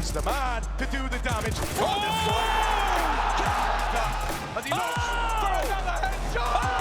He's the man to do the damage. Oh! As he looks for another headshot.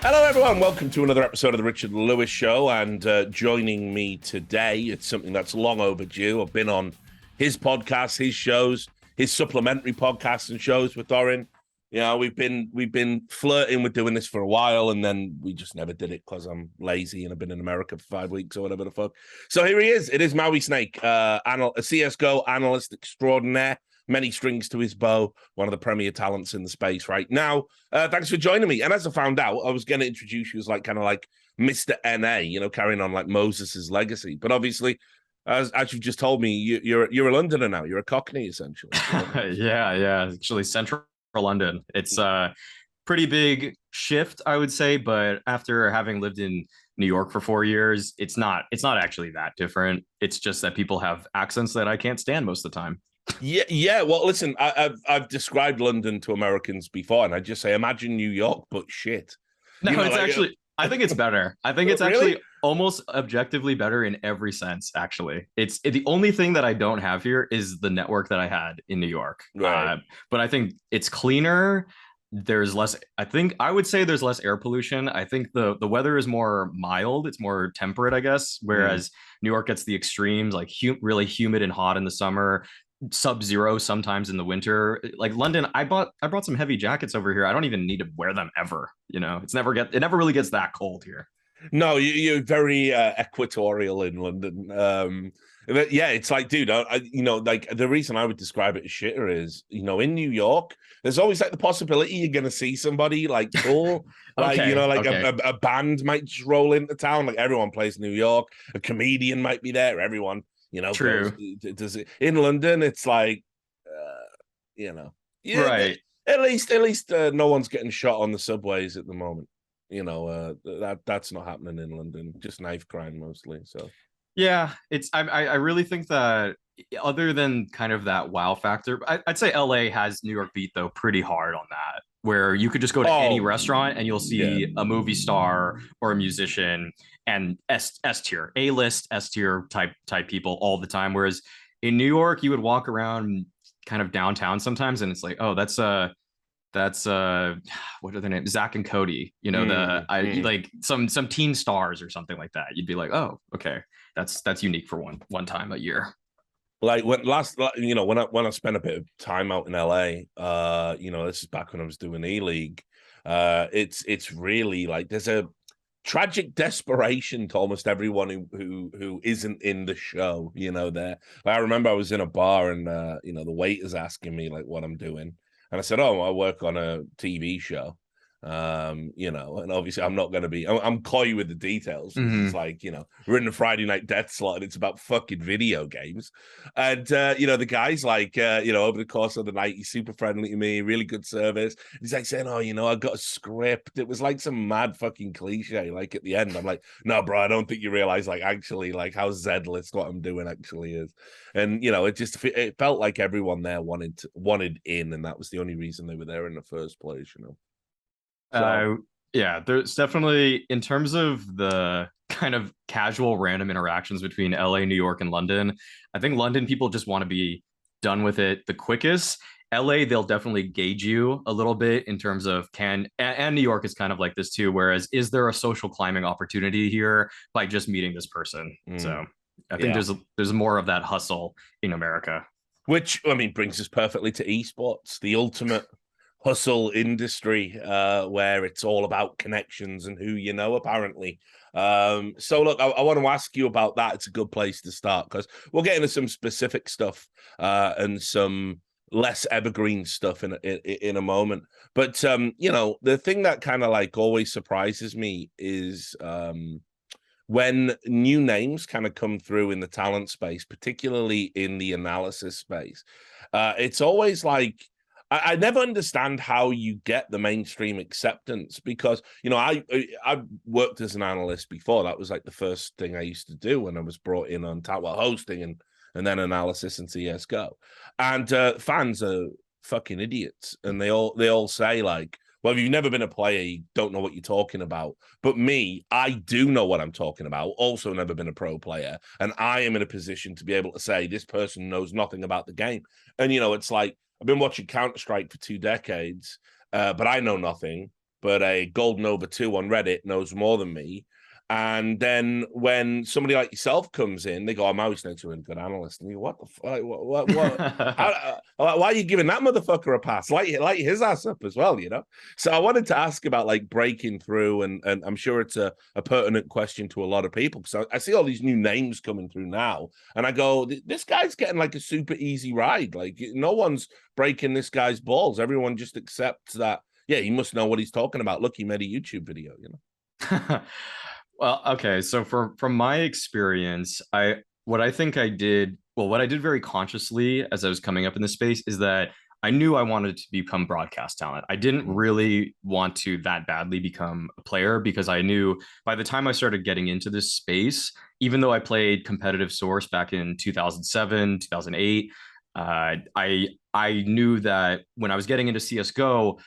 Hello, everyone. Welcome to another episode of the Richard Lewis Show. And joining me today, it's something that's long overdue. I've been on his podcast, his shows, his supplementary podcasts and shows with Doran. You know, we've been flirting with doing this for a while, and then we just never did it because I'm lazy and I've been in America for 5 weeks or whatever the fuck. So here he is. It is Mauisnake, a CSGO analyst extraordinaire. Many strings to his bow, one of the premier talents in the space right now. Thanks for joining me. And as I found out, I was going to introduce you as like kind of like Mr. NA, you know, carrying on like Moses's legacy. But obviously, as you've just told me, you're a Londoner now. You're a Cockney, essentially. Yeah. Actually, central London. It's a pretty big shift, I would say. But after having lived in New York for 4 years, it's not actually that different. It's just that people have accents that I can't stand most of the time. Yeah. Well, listen, I've described London to Americans before, and I just say, imagine New York, but shit. No, it's like, actually, I think it's better. I think it's really? actually almost objectively better in every sense. Actually, it's the only thing that I don't have here is the network that I had in New York. Right. But I think it's cleaner. There's less. I would say there's less air pollution. I think the weather is more mild. It's more temperate, I guess. Whereas New York gets the extremes, like really humid and hot in the summer. Sub-zero sometimes in the winter. Like London, I brought some heavy jackets over here. I don't even need to wear them ever. You know, it never really gets that cold here. No, you're very equatorial in London. But yeah, it's like, dude, you know, like the reason I would describe it as shitter is, you know, in New York, there's always like the possibility you're going to see somebody like cool, like, you know, like a band might just roll into town. Like everyone plays New York, a comedian might be there, everyone. You know, true. Does it in London? It's like, you know, yeah, right. At least, no one's getting shot on the subways at the moment. You know, that's not happening in London. Just knife crime mostly. So, yeah, I really think that other than kind of that wow factor, I'd say LA has New York beat though pretty hard on that. Where you could just go to any restaurant and you'll see a movie star or a musician and S tier, A-list S tier type people all the time. Whereas in New York, you would walk around kind of downtown sometimes, and it's like, oh, that's what are their names? Zach and Cody. You know, like some teen stars or something like that. You'd be like, oh, okay, that's unique for one time a year. Like when I spent a bit of time out in LA, you know, this is back when I was doing E-League. It's really like there's a tragic desperation to almost everyone who isn't in the show, you know, there. Like, I remember I was in a bar and you know, the waiter's asking me like what I'm doing. And I said, oh, I work on a TV show. You know, and obviously I'm not going to be, I'm coy with the details. It's like, you know, we're in the Friday night death slot and it's about fucking video games. And, you know, the guy's like, you know, over the course of the night, he's super friendly to me, really good service. He's like saying, oh, you know, I got a script. It was like some mad fucking cliche. Like at the end, I'm like, no, bro, I don't think you realize like actually like how Z-list what I'm doing actually is. And, you know, it felt like everyone there wanted in. And that was the only reason they were there in the first place, you know. So. Yeah, there's definitely, in terms of the kind of casual random interactions between LA, New York, and London, I think London people just want to be done with it the quickest. LA, they'll definitely gauge you a little bit in terms of and New York is kind of like this too, whereas is there a social climbing opportunity here by just meeting this person? So I think there's more of that hustle in America. Which, I mean, brings us perfectly to esports, the ultimate hustle industry, where it's all about connections and who you know, apparently. So look, I want to ask you about that. It's a good place to start because we'll get into some specific stuff and some less evergreen stuff in a moment. But you know, the thing that kind of like always surprises me is when new names kind of come through in the talent space, particularly in the analysis space. It's always like I never understand how you get the mainstream acceptance because, you know, I worked as an analyst before. That was like the first thing I used to do when I was brought in on hosting and then analysis and CSGO. And fans are fucking idiots. And they all say like, well, if you've never been a player, you don't know what you're talking about. But me, I do know what I'm talking about. Also never been a pro player. And I am in a position to be able to say this person knows nothing about the game. And, you know, it's like, I've been watching Counter-Strike for 2 decades, but I know nothing. But a Golden Over 2 on Reddit knows more than me. And then when somebody like yourself comes in, they go, "Oh, Mauisnake's a really good analyst." And you go, "What the fuck? Why are you giving that motherfucker a pass? Light his ass up as well, you know?" So I wanted to ask about like breaking through, and I'm sure it's a pertinent question to a lot of people because I see all these new names coming through now, and I go, "This guy's getting like a super easy ride. Like no one's breaking this guy's balls. Everyone just accepts that. Yeah, he must know what he's talking about. Look, he made a YouTube video, you know." Well, okay. So from my experience, what I did very consciously as I was coming up in this space is that I knew I wanted to become broadcast talent. I didn't really want to that badly become a player because I knew by the time I started getting into this space, even though I played competitive Source back in 2007, 2008, I knew that when I was getting into CSGO,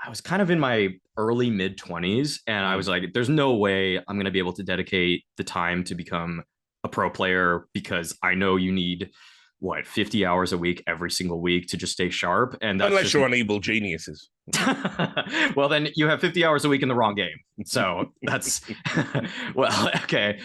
I was kind of in my early mid 20s and I was like, there's no way I'm going to be able to dedicate the time to become a pro player because I know you need 50 hours a week every single week to just stay sharp. And that's unless you're on Evil Geniuses. Well, then you have 50 hours a week in the wrong game. So that's well, okay.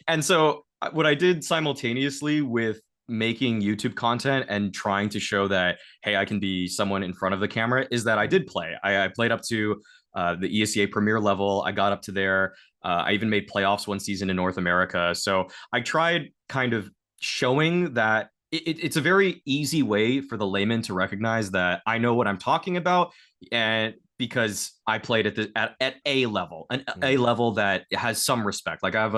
And so what I did simultaneously with making YouTube content and trying to show that, hey, I can be someone in front of the camera is that I did play. I played up to the ESEA Premier level. I got up to there. I even made playoffs one season in North America. So I tried kind of showing that it's a very easy way for the layman to recognize that I know what I'm talking about, and because I played at a level, a level that has some respect. Like I have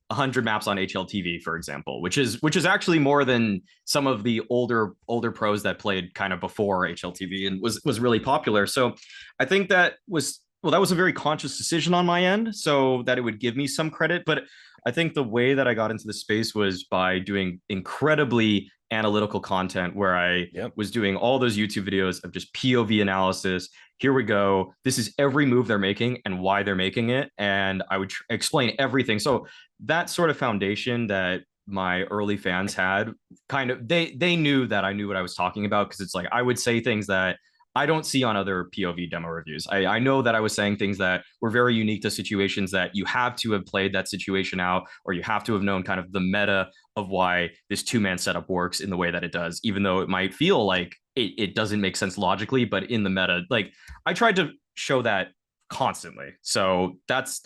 100 maps on HLTV, for example, which is actually more than some of the older pros that played kind of before HLTV and was really popular. So I think that was a very conscious decision on my end, so that it would give me some credit. But I think the way that I got into the space was by doing incredibly analytical content where I was doing all those YouTube videos of just POV analysis. Here we go. This is every move they're making and why they're making it. And I would explain everything. So that sort of foundation that my early fans had, kind of, they knew that I knew what I was talking about, because it's like I would say things that I don't see on other POV demo reviews. I know that I was saying things that were very unique to situations that you have to have played that situation out, or you have to have known kind of the meta of why this 2-man setup works in the way that it does, even though it might feel like it doesn't make sense logically, but in the meta, like I tried to show that constantly. So that's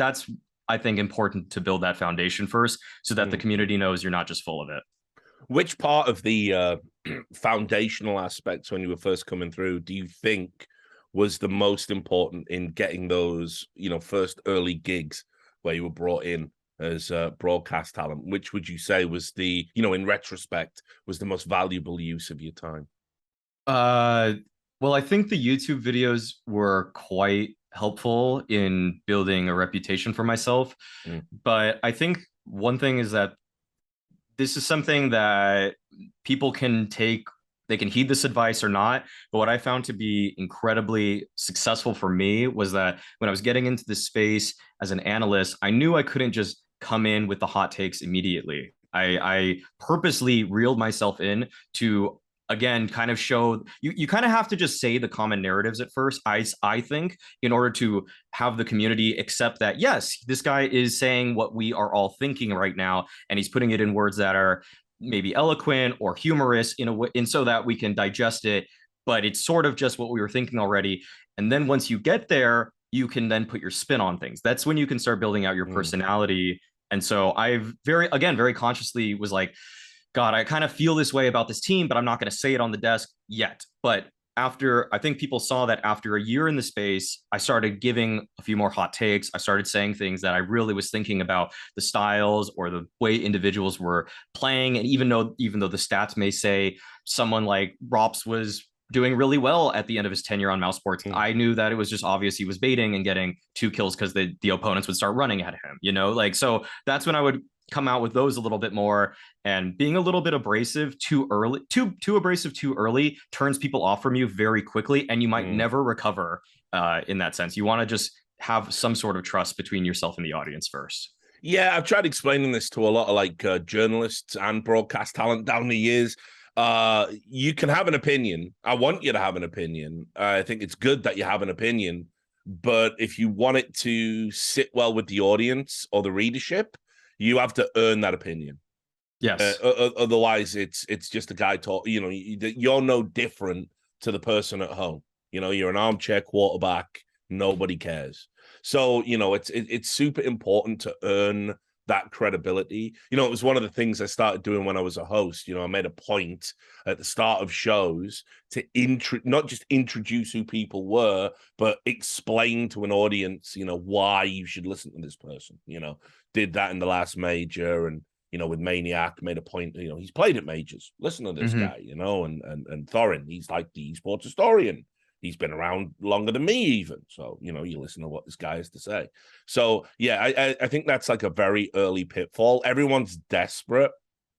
I think important to build that foundation first, so that the community knows you're not just full of it. Which part of the foundational aspects when you were first coming through do you think was the most important in getting those, first early gigs where you were brought in as broadcast talent? Which would you say was the, in retrospect, was the most valuable use of your time? Well, I think the YouTube videos were quite helpful in building a reputation for myself. But I think one thing is that this is something that people can take, they can heed this advice or not. But what I found to be incredibly successful for me was that when I was getting into this space as an analyst, I knew I couldn't just come in with the hot takes immediately. I purposely reeled myself in to, again, kind of show you kind of have to just say the common narratives at first, I think, in order to have the community accept that, yes, this guy is saying what we are all thinking right now, and he's putting it in words that are maybe eloquent or humorous in a way, and so that we can digest it, but it's sort of just what we were thinking already. And then once you get there, you can then put your spin on things. That's when you can start building out your personality. And so I've very consciously was like, God, I kind of feel this way about this team, but I'm not going to say it on the desk yet. But I think people saw that after a year in the space, I started giving a few more hot takes. I started saying things that I really was thinking about the styles or the way individuals were playing. And even though the stats may say someone like Rops was doing really well at the end of his tenure on Mouse Sports. I knew that it was just obvious he was baiting and getting 2 kills because the opponents would start running at him, you know, like, so that's when I would come out with those a little bit more. And being a little bit abrasive too early, too abrasive too early turns people off from you very quickly, and you might never recover in that sense. You want to just have some sort of trust between yourself and the audience first. Yeah, I've tried explaining this to a lot of like journalists and broadcast talent down the years. You can have an opinion. I want you to have an opinion. I think it's good that you have an opinion, but if you want it to sit well with the audience or the readership, you have to earn that opinion. Yes. Otherwise, it's just a guy talk. You know, you're no different to the person at home. You know, you're an armchair quarterback. Nobody cares. So, you know, it's super important to earn that credibility. You know, it was one of the things I started doing when I was a host. You know, I made a point at the start of shows to not just introduce who people were, but explain to an audience, you know, why you should listen to this person. You know, did that in the last major, and you know, with Maniac, made a point. You know, he's played at majors. Listen to this guy. You know, and Thorin, he's like the esports historian. He's been around longer than me even. So, you know, you listen to what this guy has to say. So, yeah, I think that's like a very early pitfall. Everyone's desperate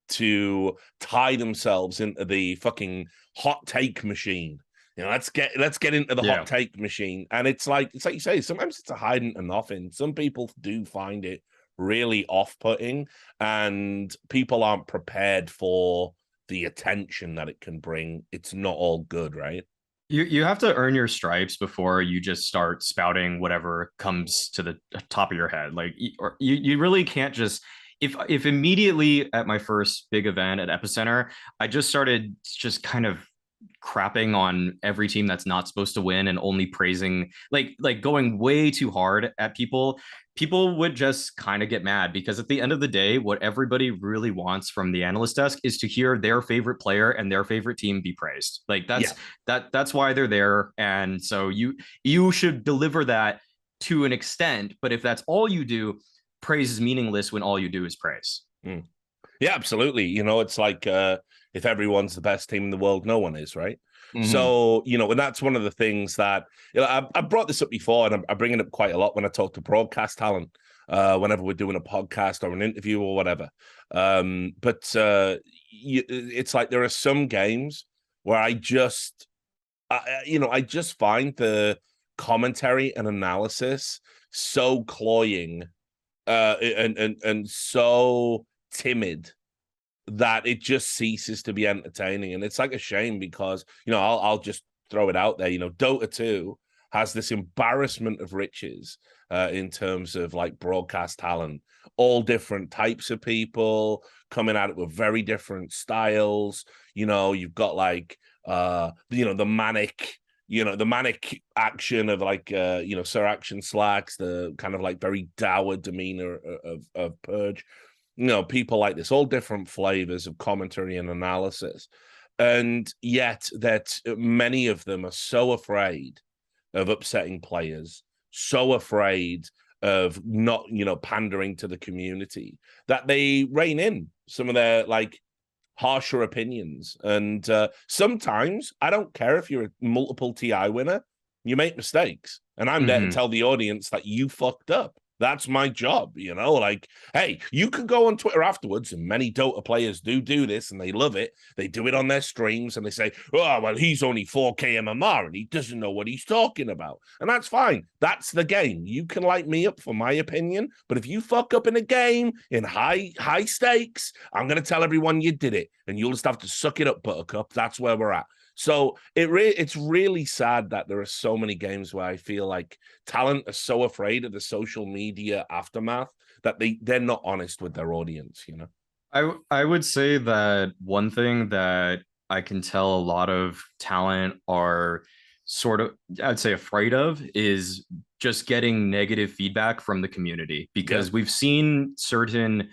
to tie themselves into the fucking hot take machine. You know, let's get into the hot take machine. And it's like you say, sometimes it's a hiding to nothing. Some people do find it really off-putting, and people aren't prepared for the attention that it can bring. It's not all good, right? You have to earn your stripes before you just start spouting whatever comes to the top of your head. Like, or you really can't just, if immediately at my first big event at Epicenter, I just started just kind of crapping on every team that's not supposed to win and only praising, like going way too hard at people would just kind of get mad, because at the end of the day, what everybody really wants from the analyst desk is to hear their favorite player and their favorite team be praised. Like that's why they're there. And so you should deliver that to an extent, but if that's all you do, praise is meaningless when all you do is praise. Yeah, absolutely. You know, it's like if everyone's the best team in the world, no one is, right? So, you know, and that's one of the things that, you know, I brought this up before, and I bring it up quite a lot when I talk to broadcast talent, whenever we're doing a podcast or an interview or whatever. It's like there are some games where I just find the commentary and analysis so cloying and so timid that it just ceases to be entertaining. And it's like a shame, because, you know, I'll just throw it out there. You know, Dota 2 has this embarrassment of riches in terms of like broadcast talent, all different types of people coming at it with very different styles. You know, you've got like, the manic action of like, Sir Action Slacks, the kind of like very dour demeanor of Purge. You know, people like this, all different flavors of commentary and analysis. And yet that many of them are so afraid of upsetting players, so afraid of not, you know, pandering to the community, that they rein in some of their like harsher opinions. And sometimes I don't care if you're a multiple TI winner, you make mistakes. And I'm there to tell the audience that you fucked up. That's my job, you know, like, hey, you can go on Twitter afterwards, and many Dota players do this, and they love it. They do it on their streams, and they say, oh, well, he's only 4K MMR, and he doesn't know what he's talking about. And that's fine. That's the game. You can light me up for my opinion, but if you fuck up in a game in high stakes, I'm going to tell everyone you did it, and you'll just have to suck it up, Buttercup. That's where we're at. So it's really sad that there are so many games where I feel like talent are so afraid of the social media aftermath that they're not honest with their audience, you know? I would say that one thing that I can tell a lot of talent are sort of, I'd say, afraid of is just getting negative feedback from the community, because we've seen certain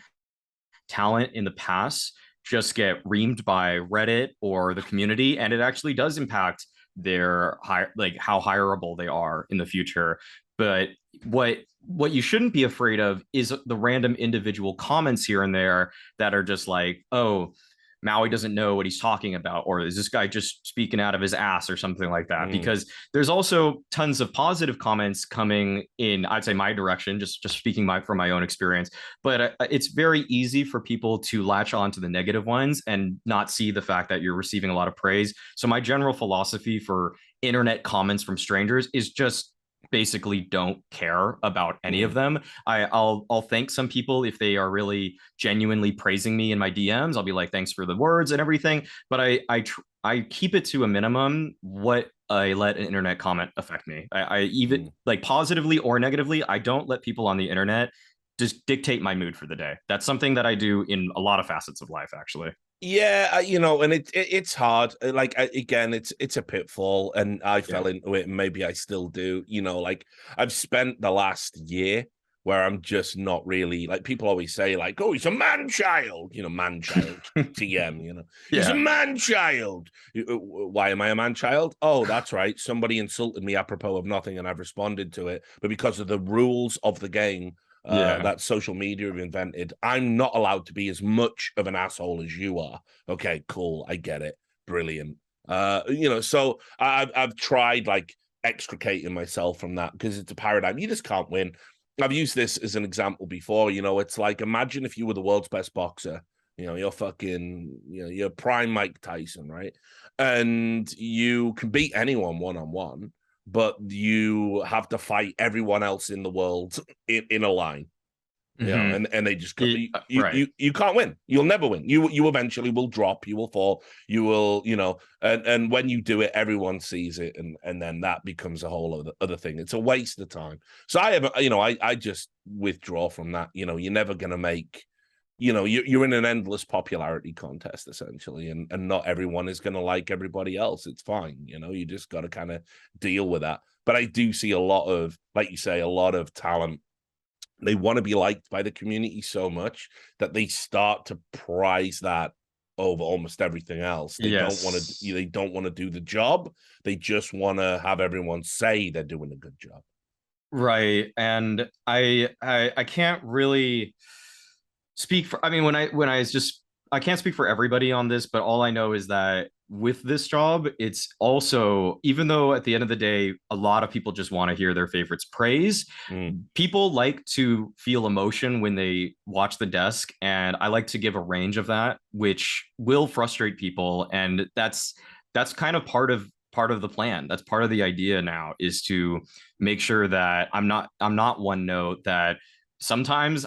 talent in the past just get reamed by Reddit or the community, and it actually does impact their how hireable they are in the future. But what you shouldn't be afraid of is the random individual comments here and there that are just like, oh, Maui doesn't know what he's talking about, or is this guy just speaking out of his ass or something like that? Because there's also tons of positive comments coming in, I'd say, my direction, just speaking from my own experience. But it's very easy for people to latch on to the negative ones and not see the fact that you're receiving a lot of praise. So my general philosophy for internet comments from strangers is just basically don't care about any of them. I'll thank some people if they are really genuinely praising me in my DMs. I'll be like, thanks for the words and everything. But I keep it to a minimum what I let an internet comment affect me. I even like positively or negatively, I don't let people on the internet just dictate my mood for the day. That's something that I do in a lot of facets of life, actually. Yeah, and it's hard. Like again, it's a pitfall, and I fell into it, and maybe I still do. Like I've spent the last year where I'm just not really like people always say like, oh, he's a man child, man child, TM, he's a man child. Why am I a man child? Oh, that's right. Somebody insulted me apropos of nothing, and I've responded to it, but because of the rules of the game. That social media have invented, I'm not allowed to be as much of an asshole as you are. Okay, cool, I get it, brilliant. So I've tried like extricating myself from that because it's a paradigm. You just can't win. I've used this as an example before. It's like, imagine if you were the world's best boxer. You're fucking, you're prime Mike Tyson, right? And you can beat anyone one-on-one. But you have to fight everyone else in the world in a line, and they just you can't win. You'll never win. You eventually will drop. You will fall. You will, and when you do it, everyone sees it, and then that becomes a whole other thing. It's a waste of time. So I just withdraw from that. You're never gonna make. You're in an endless popularity contest essentially, and not everyone is going to like everybody else. It's fine. You just got to kind of deal with that. But I do see a lot of, like you say, a lot of talent. They want to be liked by the community so much that they start to prize that over almost everything else. They don't want to do the job. They just want to have everyone say they're doing a good job. Right. And I can't really speak for, I can't speak for everybody on this, but all I know is that with this job, it's also, even though at the end of the day, a lot of people just want to hear their favorites praise, people like to feel emotion when they watch the desk. And I like to give a range of that, which will frustrate people. And that's kind of part of the plan. That's part of the idea now, is to make sure that I'm not one note, that sometimes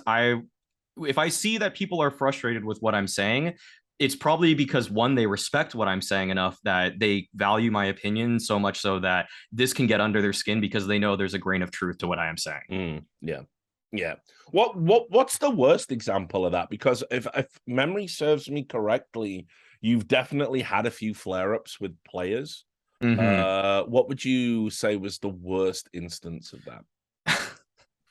if I see that people are frustrated with what I'm saying, it's probably because, one, they respect what I'm saying enough that they value my opinion so much so that this can get under their skin because they know there's a grain of truth to what I am saying. Yeah. What's the worst example of that? Because if memory serves me correctly, you've definitely had a few flare-ups with players. What would you say was the worst instance of that?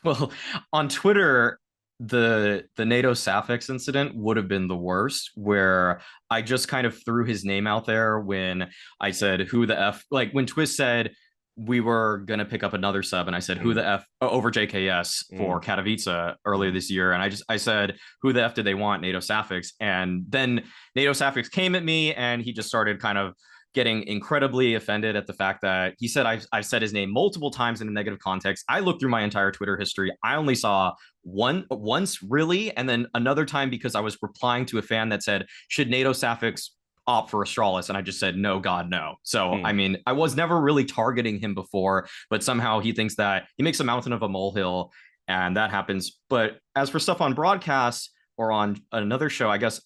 Well, on Twitter, the NATO Safex incident would have been the worst, where I just kind of threw his name out there when I said, who the F, like when Twist said we were going to pick up another sub, and I said, who the F, over JKS for Katowice earlier this year. And I said, who the F did they want? NATO Safex. And then NATO Safex came at me, and he just started kind of getting incredibly offended at the fact that he said I've said his name multiple times in a negative context. I looked through my entire Twitter history. I only saw once really, and then another time because I was replying to a fan that said, should NATO Safex opt for Astralis? And I just said, no, God, no. So, I mean, I was never really targeting him before, but somehow he thinks that he makes a mountain of a molehill, and that happens. But as for stuff on broadcast or on another show, I guess,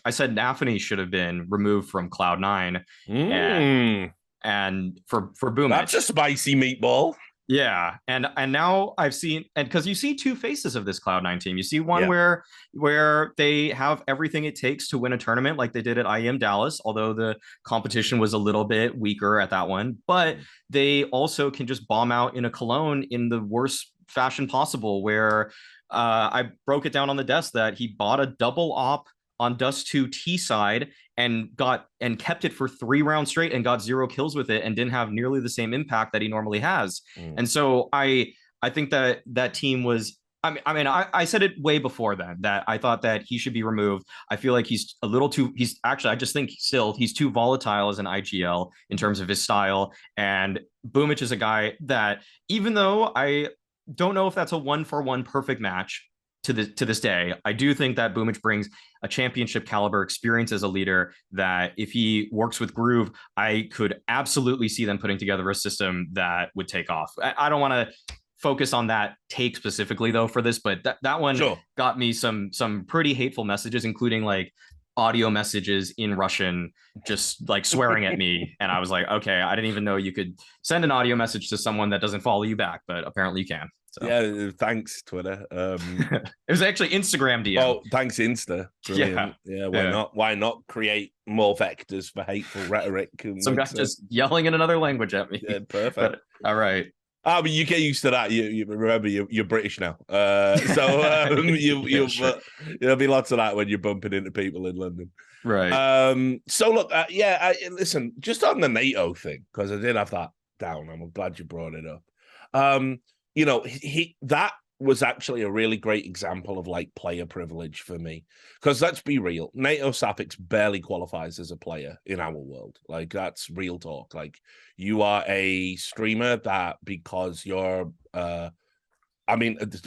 I said Nafany should have been removed from Cloud9, and for Boomich. That's a spicy meatball. Yeah, and now I've seen, and because you see two faces of this Cloud9 team. You see one where they have everything it takes to win a tournament, like they did at IEM Dallas, although the competition was a little bit weaker at that one. But they also can just bomb out in a Cologne in the worst fashion possible, where I broke it down on the desk that he bought a double op on Dust 2 T side and kept it for 3 rounds straight and got 0 kills with it and didn't have nearly the same impact that he normally has. And so I think that team was I said it way before then that I thought that he should be removed. I feel like he's a little too. He's actually, I just think still he's too volatile as an IGL in terms of his style. And Boomic is a guy that, even though I don't know if that's a 1-for-1 perfect match to this day, I do think that Boomic brings a championship caliber experience as a leader that if he works with Groove, I could absolutely see them putting together a system that would take off. I don't want to focus on that take specifically though for this, but that one got me some pretty hateful messages, including like audio messages in Russian, just like swearing at me. And I was like, okay, I didn't even know you could send an audio message to someone that doesn't follow you back, but apparently you can. So. Yeah, thanks, Twitter. It was actually Instagram DM. Oh, thanks, Insta. Brilliant. Yeah. Why not? Why not create more vectors for hateful rhetoric? Some guy just yelling in another language at me. Yeah, perfect. But, all right. Oh, but you get used to that. You remember you're British now, so there'll be lots of that when you're bumping into people in London, right? So look, listen, just on the NATO thing, because I did have that down. I'm glad you brought it up. That was actually a really great example of like player privilege for me, because let's be real, NATO Safix barely qualifies as a player in our world. Like, that's real talk. Like, you are a streamer that, because you're to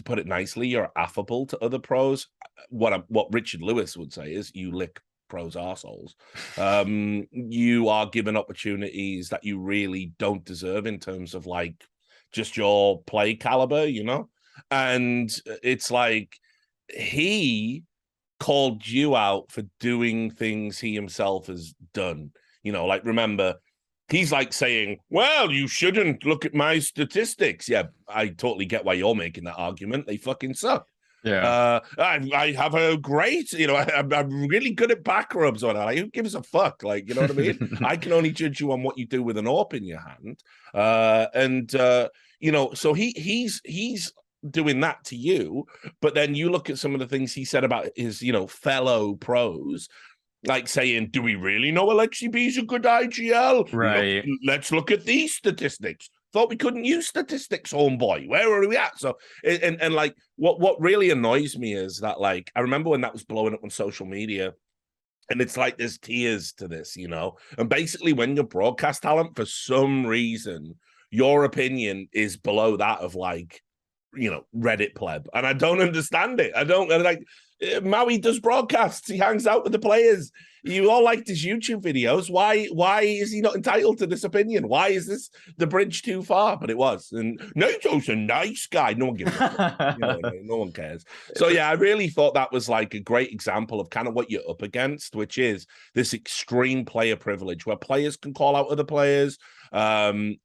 put it nicely, you're affable to other pros. What Richard Lewis would say is you lick pros' arseholes. You are given opportunities that you really don't deserve in terms of like just your play caliber, and it's like he called you out for doing things he himself has done. Like, remember, he's like saying, well, you shouldn't look at my statistics. Yeah, I totally get why you're making that argument. They fucking suck. Yeah. I have a great, I'm really good at back rubs on it. Like, who gives a fuck? Like, you know what I mean? I can only judge you on what you do with an AWP in your hand. So he's doing that to you, but then you look at some of the things he said about his, fellow pros, like saying, do we really know Alexi B's a good IGL? Right. Let's look at these statistics. Thought we couldn't use statistics, homeboy. Where are we at? So, and like, what really annoys me is that, like, I remember when that was blowing up on social media, and it's like there's tiers to this, and basically when you're broadcast talent, for some reason, your opinion is below that of like, Reddit pleb. And I don't understand it. Maui does broadcasts. He hangs out with the players. You all liked his YouTube videos. Why is he not entitled to this opinion? Why is this the bridge too far? But it was. And Nato's a nice guy. No one gives a fuck. No one cares. So yeah, I really thought that was like a great example of kind of what you're up against, which is this extreme player privilege where players can call out other players. It'll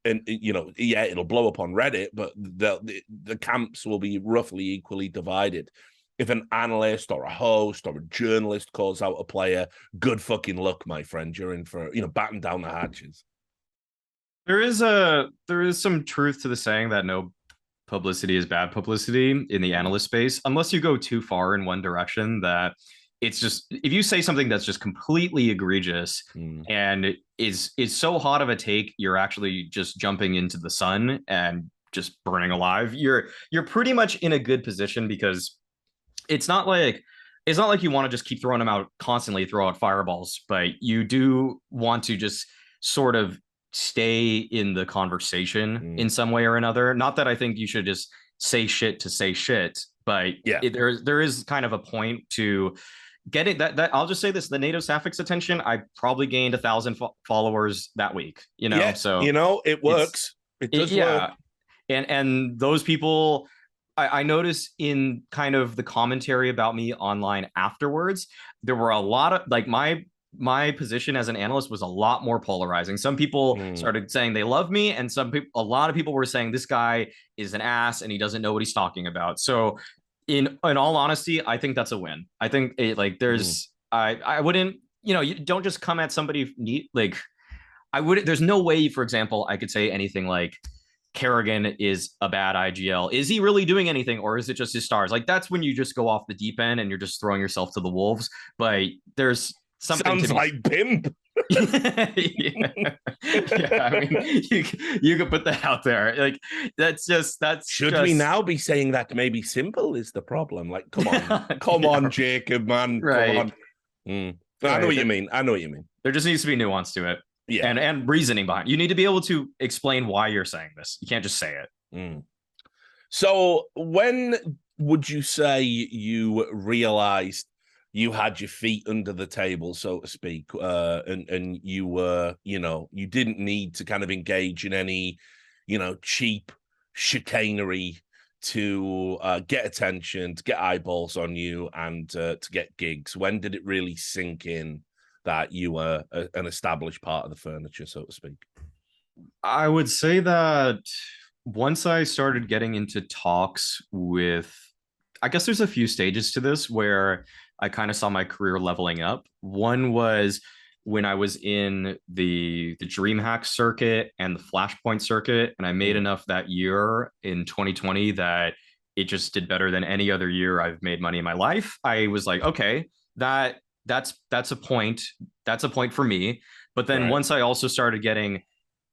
blow up on Reddit, but the camps will be roughly equally divided. If an analyst or a host or a journalist calls out a player, good fucking luck, my friend. You're in for, batten down the hatches. There is some truth to the saying that no publicity is bad publicity in the analyst space, unless you go too far in one direction. That it's just, if you say something that's just completely egregious and is so hot of a take, you're actually just jumping into the sun and just burning alive. You're pretty much in a good position, because it's not like you want to just keep throwing them out constantly, throw out fireballs, but you do want to just sort of stay in the conversation in some way or another. Not that I think you should just say shit to say shit, but yeah, there is kind of a point to getting that. I'll just say this: the NATO Safix attention, I probably gained 1,000 followers that week. So it works. It does work. And those people, I noticed in kind of the commentary about me online afterwards, there were a lot of like my position as an analyst was a lot more polarizing. Some people started saying they love me, and a lot of people were saying this guy is an ass and he doesn't know what he's talking about. So in all honesty, I think that's a win. I think I wouldn't, you don't just come at somebody there's no way, for example, I could say anything like Kerrigan is a bad IGL. Is he really doing anything, or is it just his stars? Like, that's when you just go off the deep end and you're just throwing yourself to the wolves. But there's something sounds like pimp. I mean, you could put that out there. Like that's Should we now be saying that maybe simple is the problem? Like, come on, Jacob, man, right. come on. I know what you mean. I know what you mean. There just needs to be nuance to it, and reasoning behind. You need to be able to explain why you're saying this. You can't just say it. So, when would you say you realized you had your feet under the table, so to speak, and you were, you didn't need to kind of engage in any, cheap chicanery to get attention, to get eyeballs on you, and to get gigs? When did it really sink in that you were an established part of the furniture, so to speak? I would say that once I started getting into talks with, I guess there's a few stages to this where I kind of saw my career leveling up. One was when I was in the DreamHack circuit and the Flashpoint circuit, and I made enough that year in 2020 that it just did better than any other year I've made money in my life. I was like, okay, that's a point. That's a point for me. But then once I also started getting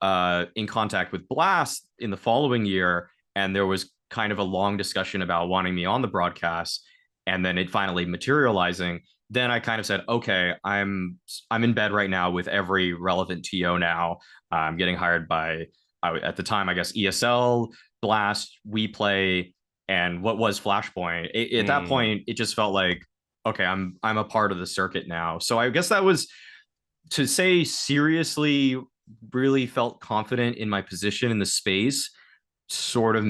in contact with Blast in the following year, and there was kind of a long discussion about wanting me on the broadcast, and then it finally materializing, then I kind of said, okay, I'm in bed right now with every relevant TO now. I'm getting hired by, at the time, I guess, ESL, Blast, WePlay, and what was Flashpoint. At that point, it just felt like, okay, I'm a part of the circuit now. So I guess that was, to say seriously, really felt confident in my position in the space, sort of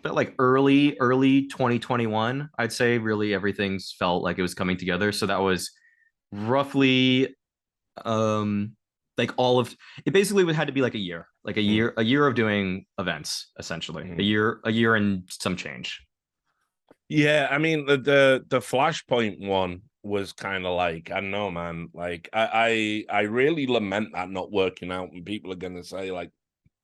like early 2021. I'd say really everything's felt like it was coming together. So that was roughly like all of it. Basically had to be like a year of doing events, essentially. A year and some change. Yeah, I mean the Flashpoint one was kind of like, I don't know, man. Like I really lament that not working out, and people are gonna say like,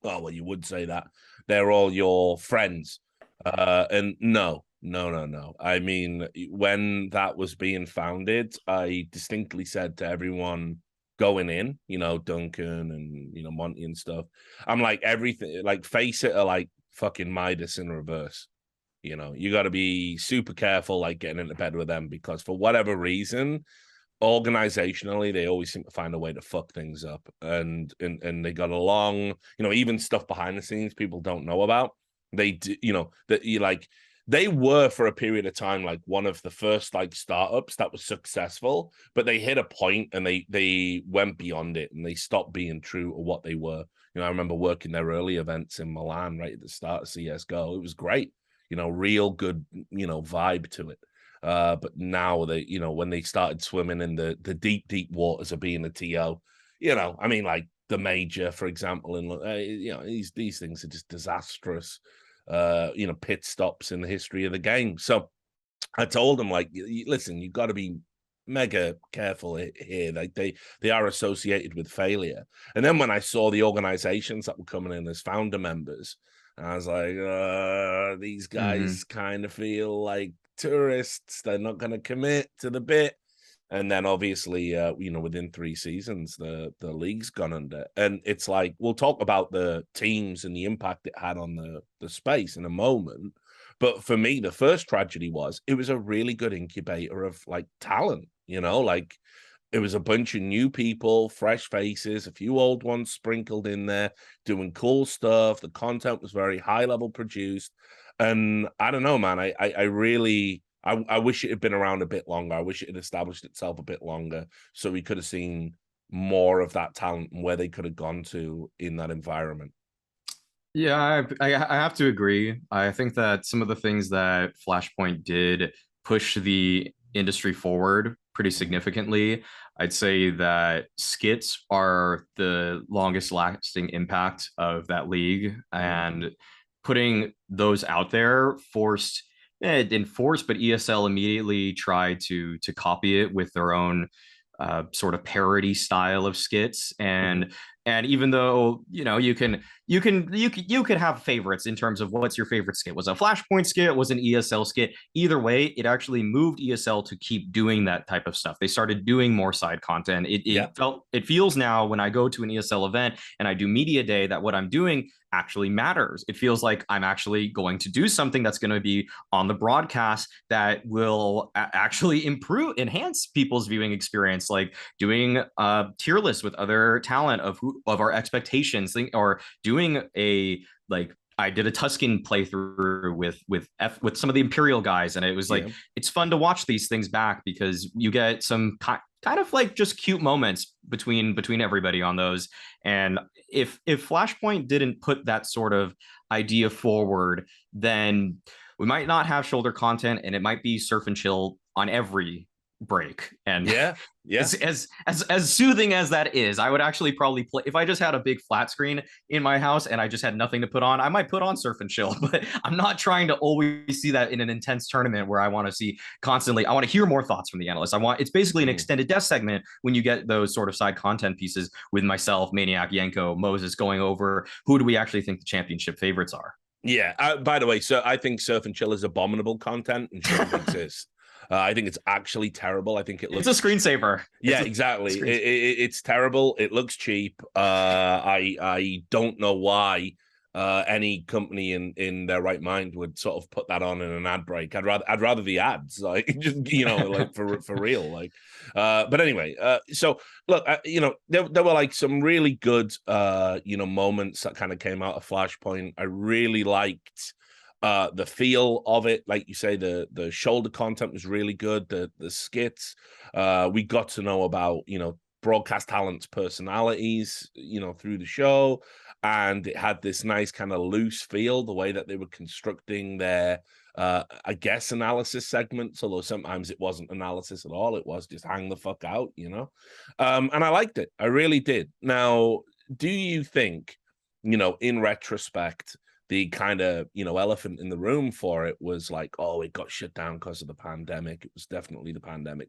oh well, you would say that they're all your friends, and no. I mean, when that was being founded, I distinctly said to everyone going in, Duncan and Monty and stuff, I'm like, everything, like, face it, are like fucking Midas in reverse. You got to be super careful, like, getting into bed with them, because for whatever reason, organizationally, they always seem to find a way to fuck things up, and they got along, even stuff behind the scenes people don't know about. They do, that you like. They were, for a period of time, like one of the first like startups that was successful, but they hit a point and they went beyond it, and they stopped being true to what they were. I remember working their early events in Milan right at the start of CSGO. It was great. Real good, vibe to it. But now they, when they started swimming in the deep waters of being a TO, I mean, like the major, for example, and these things are just disastrous, pit stops in the history of the game. So I told them, like, listen, you got to be mega careful here. Like they are associated with failure. And then when I saw the organizations that were coming in as founder members, I was like, these guys kind of feel like tourists. They're not going to commit to the bit. And then obviously, within 3 seasons, the league's gone under. And it's like, we'll talk about the teams and the impact it had on the space in a moment. But for me, the first tragedy was, it was a really good incubator of like talent, like, it was a bunch of new people, fresh faces, a few old ones sprinkled in there, doing cool stuff. The content was very high level produced. And I don't know, man, I really, I wish it had been around a bit longer. I wish it had established itself a bit longer, so we could have seen more of that talent and where they could have gone to in that environment. Yeah, I have to agree. I think that some of the things that Flashpoint did push the industry forward pretty significantly. I'd say that skits are the longest lasting impact of that league, and putting those out there didn't force, but ESL immediately tried to copy it with their own sort of parody style of skits, and And even though, you could have favorites in terms of what's your favorite skit. Was it a Flashpoint skit? Was it an ESL skit? Either way, it actually moved ESL to keep doing that type of stuff. They started doing more side content. It feels now when I go to an ESL event and I do media day that what I'm doing actually matters. It feels like I'm actually going to do something that's going to be on the broadcast that will actually enhance people's viewing experience, like doing a tier list with other talent of our expectations, or doing I did a Tuscan playthrough with some of the Imperial guys, and it was like it's fun to watch these things back because you get some kind of like just cute moments between everybody on those. And if Flashpoint didn't put that sort of idea forward, then we might not have shoulder content, and it might be surf and chill on every break. And as soothing as that is, I would actually probably play if I just had a big flat screen in my house and I just had nothing to put on. I might put on surf and chill, but I'm not trying to always see that in an intense tournament where I want to see constantly. I want to hear more thoughts from the analysts. It's basically an extended death segment when you get those sort of side content pieces with myself, Maniac, Yenko, Moses going over who do we actually think the championship favorites are. Yeah. By the way, so I think surf and chill is abominable content and shouldn't exist. I think it's actually terrible. I think it's a screensaver. Yeah, exactly. It's terrible. It looks cheap. I don't know why any company in their right mind would sort of put that on in an ad break. I'd rather the ads, like just like for real. Like, but anyway. So look, there were like some really good moments that kind of came out of Flashpoint. I really liked the feel of it. Like you say, the shoulder content was really good. The skits, we got to know about broadcast talents' personalities through the show, and it had this nice kind of loose feel, the way that they were constructing their I guess analysis segments, although sometimes it wasn't analysis at all. It was just hang the fuck out, and I liked it. I really did. Now, do you think, in retrospect, the kind of, elephant in the room for it was like, oh, it got shut down because of the pandemic. It was definitely the pandemic.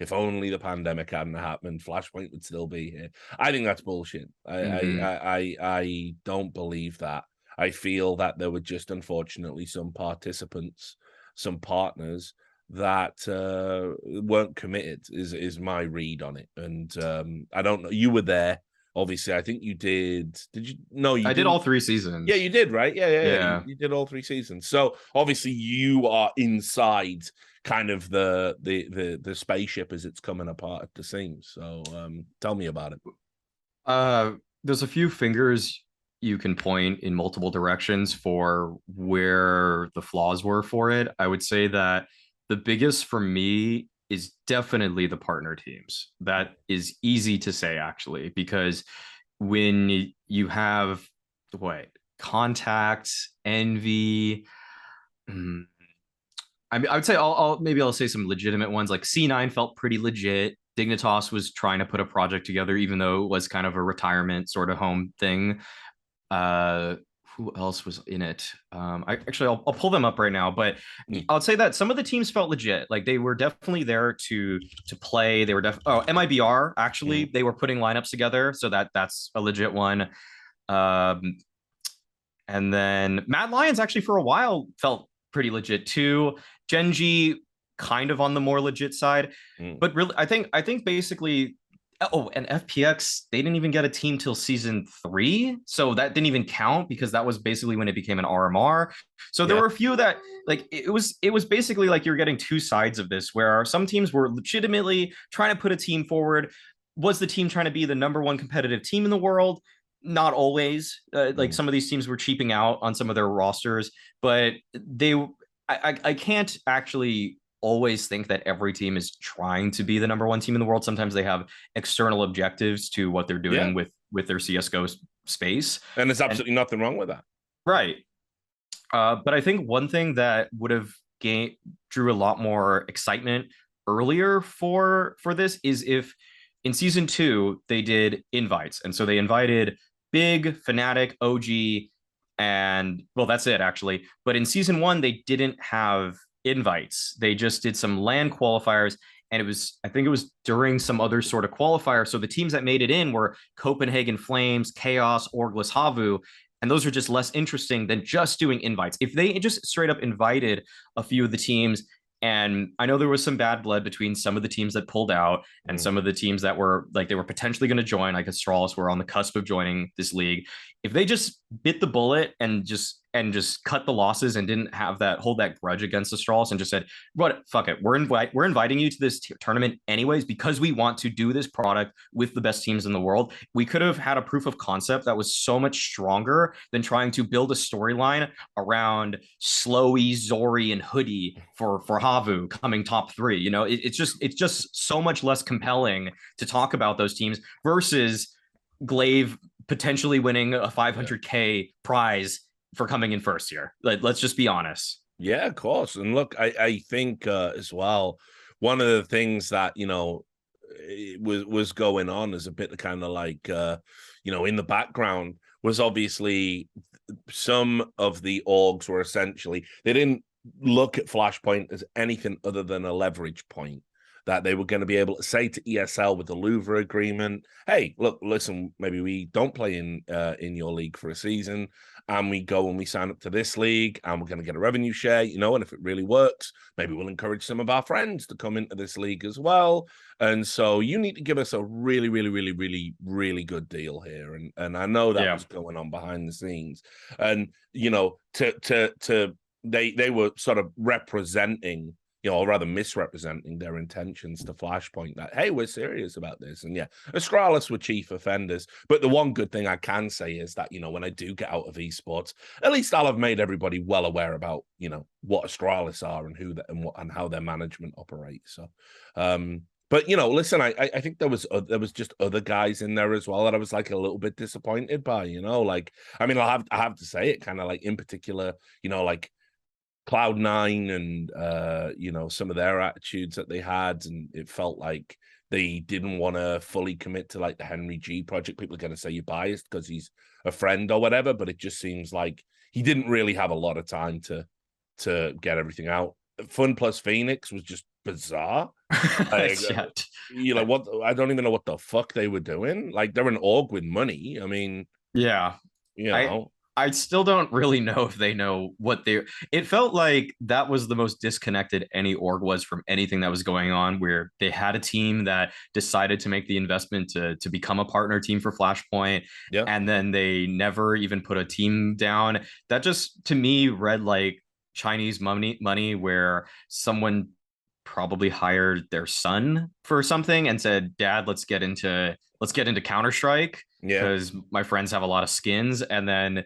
If only the pandemic hadn't happened, Flashpoint would still be here. I think that's bullshit. I don't believe that. I feel that there were just, unfortunately, some participants, some partners that weren't committed, is my read on it. And I don't know. You were there. Obviously, I think you did. Did you? No, I did all 3 seasons. Yeah, you did, right? Yeah. You did all 3 seasons. So obviously, you are inside kind of the spaceship as it's coming apart at the seams. So tell me about it. There's a few fingers you can point in multiple directions for where the flaws were for it. I would say that the biggest for me is definitely the partner teams. That is easy to say, actually, because when you have Contact, Envy, I mean, I would say I'll say some legitimate ones. Like C9 felt pretty legit. Dignitas was trying to put a project together, even though it was kind of a retirement sort of home thing. Who else was in it? I'll pull them up right now, but I'll say that some of the teams felt legit. Like they were definitely there to play. They were MIBR, actually, they were putting lineups together, so that's a legit one. And then Mad Lions actually for a while felt pretty legit too. Genji kind of on the more legit side, but really I think basically. Oh, and FPX, they didn't even get a team till season 3. So that didn't even count because that was basically when it became an RMR. So there were a few that like it was basically like you're getting 2 sides of this, where some teams were legitimately trying to put a team forward. Was the team trying to be the #1 competitive team in the world? Not always. Like some of these teams were cheaping out on some of their rosters, but I can't actually always think that every team is trying to be the #1 team in the world. Sometimes they have external objectives to what they're doing with their CSGO space. And there's absolutely nothing wrong with that. Right. But I think one thing that would have drew a lot more excitement earlier for this is if in season 2 they did invites. And so they invited Big, Fnatic, OG, and well, that's it actually. But in season 1, they didn't have invites. They just did some LAN qualifiers, And I think it was during some other sort of qualifier. So the teams that made it in were Copenhagen Flames, Chaos, Orglis, Havu. And those are just less interesting than just doing invites. If they just straight up invited a few of the teams, and I know there was some bad blood between some of the teams that pulled out and some of the teams that were like, they were potentially going to join, like Astralis were on the cusp of joining this league. If they just bit the bullet and just cut the losses and didn't have that, hold that grudge against Astralis and just said, what, fuck it, we're inviting you to this tournament anyways because we want to do this product with the best teams in the world, we could have had a proof of concept that was so much stronger than trying to build a storyline around Slowy, Zori, and Hoodie for Havu coming top 3. You know, it's just so much less compelling to talk about those teams versus Glaive potentially winning a 500K prize for coming in first here. Like, let's just be honest. Yeah, of course. And look, I think as well, one of the things that, you know, was going on as a bit of kind of like, you know, in the background was obviously some of the orgs were essentially, they didn't look at Flashpoint as anything other than a leverage point that they were going to be able to say to ESL with the Louvre agreement, hey, look, listen, maybe we don't play in your league for a season, and we go and we sign up to this league, and we're going to get a revenue share, you know, and if it really works, maybe we'll encourage some of our friends to come into this league as well. And so you need to give us a really, really, really, really, really good deal here. And I know that was going on behind the scenes. And, you know, they were sort of representing, you know, or rather misrepresenting their intentions to Flashpoint that, hey, we're serious about this. And yeah, Astralis were chief offenders. But the one good thing I can say is that, you know, when I do get out of esports, at least I'll have made everybody well aware about, you know, what Astralis are and who and how their management operates. So, but, you know, listen, I think there was just other guys in there as well that I was like a little bit disappointed by, you know, like, I mean, I have to say it kind of like in particular, you know, like Cloud9 and, you know, some of their attitudes that they had. And it felt like they didn't want to fully commit to like the Henry G project. People are going to say you're biased because he's a friend or whatever, but it just seems like he didn't really have a lot of time to get everything out. Fun plus Phoenix was just bizarre. Like, you know, what, I don't even know what the fuck they were doing. Like, they're an org with money. I mean, yeah, you know. I still don't really know if they know what it felt like that was the most disconnected any org was from anything that was going on, where they had a team that decided to make the investment to become a partner team for Flashpoint. Yeah. And then they never even put a team down. That just, to me, read like Chinese money where someone probably hired their son for something and said, Dad, let's get into Counter-Strike because my friends have a lot of skins. And then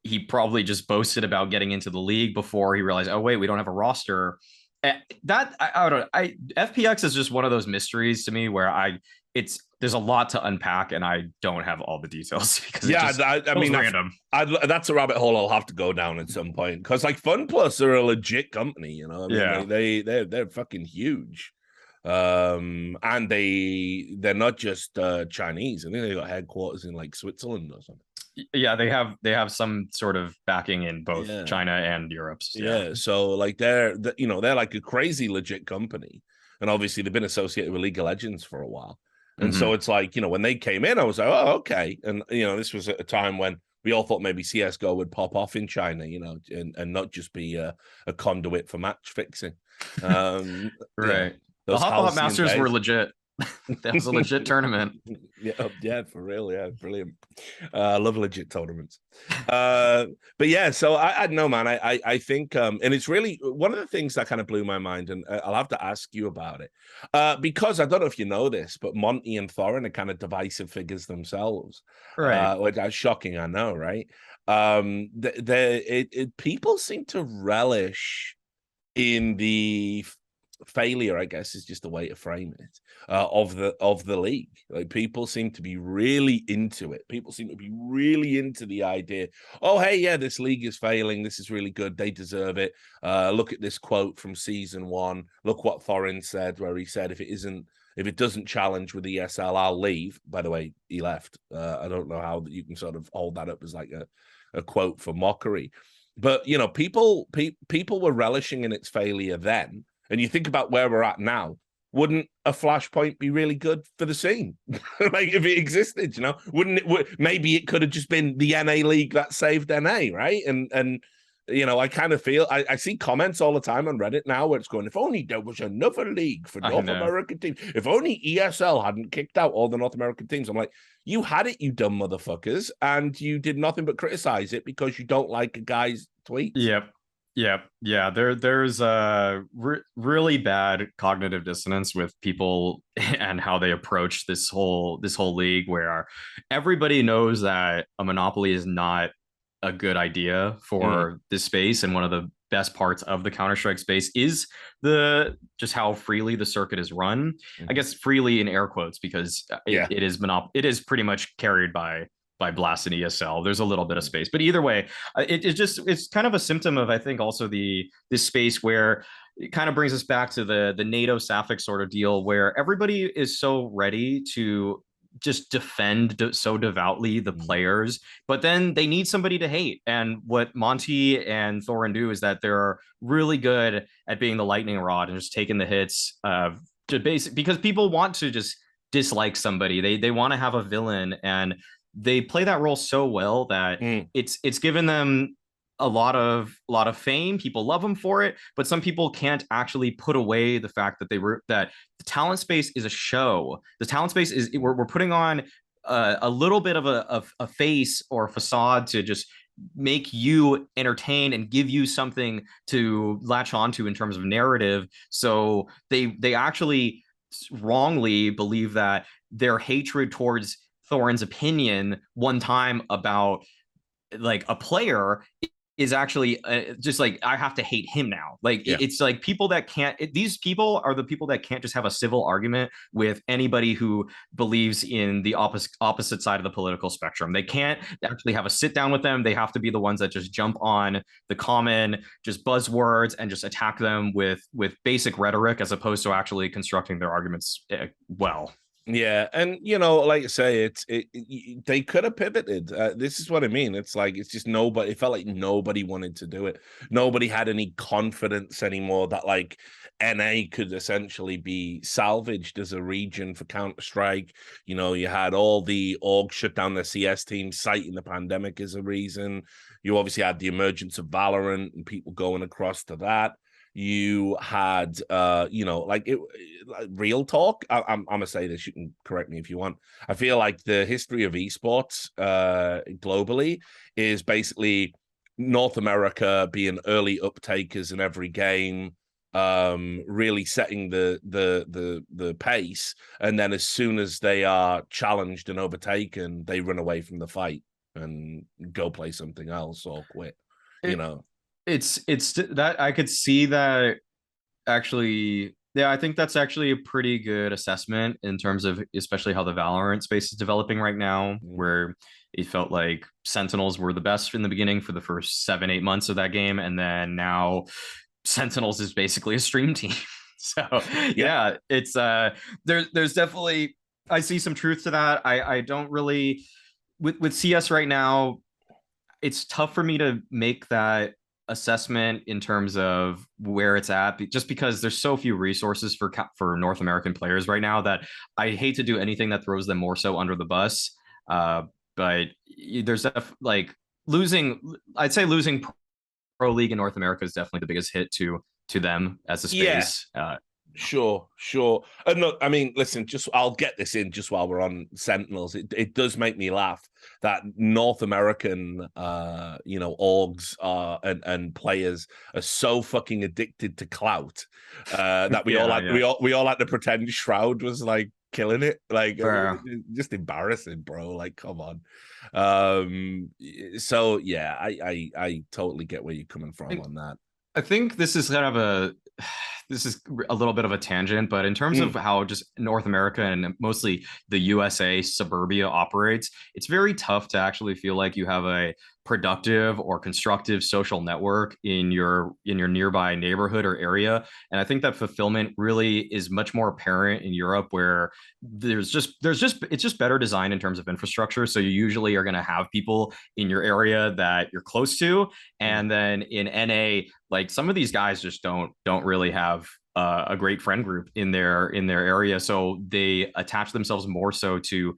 he probably just boasted about getting into the league before he realized, oh wait, we don't have a roster. That I don't know. FPX is just one of those mysteries to me where there's a lot to unpack and I don't have all the details because I mean, random. That's a rabbit hole I'll have to go down at some point because like FunPlus are a legit company, you know. I mean, they're fucking huge. And they're not just Chinese. I think they got headquarters in like Switzerland or something. Yeah, they have some sort of backing in both China and Europe. Yeah, so like they're like a crazy legit company, and obviously they've been associated with League of Legends for a while. And so it's like, you know, when they came in, I was like, oh, okay. And you know, this was at a time when we all thought maybe CSGO would pop off in China, you know, and not just be a conduit for match fixing. Right. Yeah. The Hop Masters were legit. That was a legit tournament. Yeah, for real. Yeah, brilliant. I love legit tournaments. But yeah, so I know, man. I think, and it's really one of the things that kind of blew my mind, and I'll have to ask you about it because I don't know if you know this, but Monty and Thorin are kind of divisive figures themselves, right? Which is shocking, I know, right? People seem to relish in the failure, I guess, is just the way to frame it, of the league. Like, people seem to be really into it. People seem to be really into the idea, oh hey, yeah, this league is failing, this is really good, they deserve it. Look at this quote from season 1. Look what Thorin said, where he said, if it doesn't challenge with ESL, I'll leave. By the way, he left. I don't know how you can sort of hold that up as like a quote for mockery, but you know, people were relishing in its failure then. And you think about where we're at now, wouldn't a flashpoint be really good for the scene? Like if it existed, you know, wouldn't it? Maybe it could have just been the NA league that saved NA, right? And you know, I kind of feel I see comments all the time on Reddit now where it's going, if only there was another league for North American teams, if only ESL hadn't kicked out all the North American teams. I'm like, you had it, you dumb motherfuckers, and you did nothing but criticize it because you don't like a guy's tweets. Yeah. There's a really bad cognitive dissonance with people and how they approach this whole league, where everybody knows that a monopoly is not a good idea for this space, and one of the best parts of the Counter-Strike space is just how freely the circuit is run. I guess freely in air quotes, because it is pretty much carried by Blast and ESL. There's a little bit of space, but either way, it's kind of a symptom of, I think, also this space where it kind of brings us back to the NATO Sapphic sort of deal, where everybody is so ready to just defend so devoutly the players, but then they need somebody to hate. And what Monty and Thorin do is that they're really good at being the lightning rod and just taking the hits because people want to just dislike somebody. They want to have a villain, and they play that role so well that it's given them a lot of fame. People love them for it, but some people can't actually put away the fact that that the talent space is a show. The talent space is we're putting on a little bit of a face or a facade to just make you entertain and give you something to latch onto in terms of narrative. So they actually wrongly believe that their hatred towards Thorin's opinion one time about like a player is actually just like, I have to hate him now. Like it's like people that can't, these people are the people that can't just have a civil argument with anybody who believes in the opposite side of the political spectrum. They can't actually have a sit down with them. They have to be the ones that just jump on the common just buzzwords and just attack them with basic rhetoric, as opposed to actually constructing their arguments well. Yeah, and you know, like I say, they could have pivoted. This is what I mean. It's like it's just nobody. It felt like nobody wanted to do it. Nobody had any confidence anymore that like NA could essentially be salvaged as a region for Counter-Strike. You know, you had all the orgs shut down their CS teams, citing the pandemic as a reason. You obviously had the emergence of Valorant and people going across to that. You had, you know, like real talk. I'm gonna say this. You can correct me if you want. I feel like the history of esports globally is basically North America being early uptakers in every game, really setting the pace, and then as soon as they are challenged and overtaken, they run away from the fight and go play something else or quit. You know. It's that I could see that actually. Yeah, I think that's actually a pretty good assessment in terms of especially how the Valorant space is developing right now, where it felt like Sentinels were the best in the beginning for the first 7-8 months of that game, and then now Sentinels is basically a stream team. So yeah, it's there's definitely, I see some truth to that. I don't really with CS right now, it's tough for me to make that assessment in terms of where it's at, just because there's so few resources for North American players right now that I hate to do anything that throws them more so under the bus. But there's like I'd say losing Pro League in North America is definitely the biggest hit to them as a space. Sure. And look, I mean, listen, I'll get this in just while we're on Sentinels. It does make me laugh that North American, you know, orgs and players are so fucking addicted to clout that we all had to pretend Shroud was like killing it. Like, just embarrassing, bro. Like, come on. So yeah, I totally get where you're coming from on that. I think this is kind of this is a little bit of a tangent, but in terms of how just North America and mostly the USA suburbia operates, it's very tough to actually feel like you have a productive or constructive social network in your nearby neighborhood or area. And I think that fulfillment really is much more apparent in Europe, where it's just better designed in terms of infrastructure. So you usually are going to have people in your area that you're close to. And then in NA, like some of these guys just don't really have a great friend group in their area, so they attach themselves more so to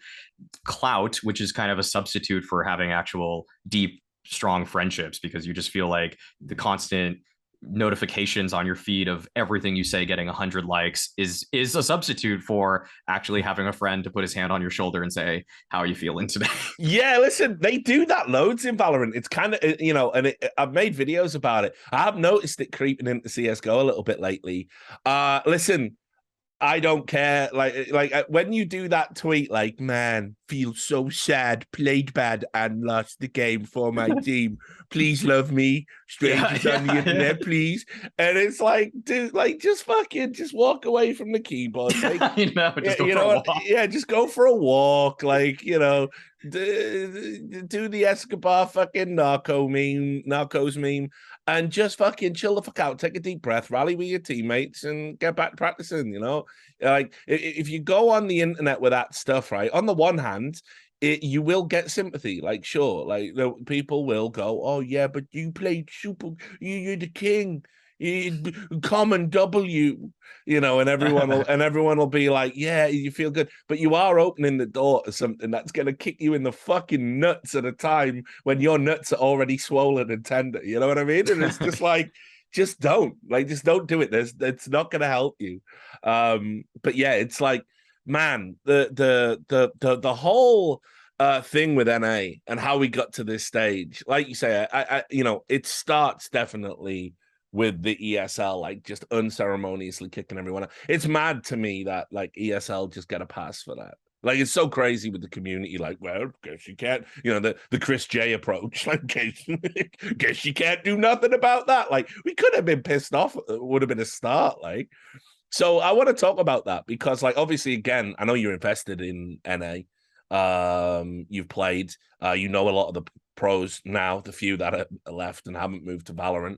clout, which is kind of a substitute for having actual deep, strong friendships, because you just feel like the constant notifications on your feed of everything you say getting 100 likes is a substitute for actually having a friend to put his hand on your shoulder and say, how are you feeling today? Yeah, listen, they do that loads in Valorant. It's kind of, and I've made videos about it. I have noticed it creeping into CSGO a little bit lately. Listen, I don't care. Like when you do that tweet, like, man, feel so sad, played bad and lost the game for my team. Please love me, strangers on the internet, please. And it's like, dude, like, just walk away from the keyboard. Like, just go for a walk. Yeah, just go for a walk. Like, do the Escobar fucking Narcos meme. And just fucking chill the fuck out, take a deep breath, rally with your teammates, and get back to practicing. Like if you go on the internet with that stuff, right? On the one hand, you will get sympathy. Like, sure, like people will go, "Oh yeah, but you played super. You're the king. Common W." And everyone will be like, "Yeah, you feel good," but you are opening the door to something that's going to kick you in the fucking nuts at a time when your nuts are already swollen and tender. You know what I mean? And it's just like, just don't do it. It's not going to help you. But yeah, it's like, man, the whole thing with NA and how we got to this stage, like you say, I it starts definitely with the ESL, like just unceremoniously kicking everyone out. It's mad to me that like ESL just get a pass for that. Like, it's so crazy with the community. Like, well, guess you can't, the Chris J approach. Like, guess you can't do nothing about that. Like, we could have been pissed off. It would have been a start. Like, so I want to talk about that because, like, obviously, again, I know you're invested in NA. You've played. You know a lot of the pros now, the few that are left and haven't moved to Valorant.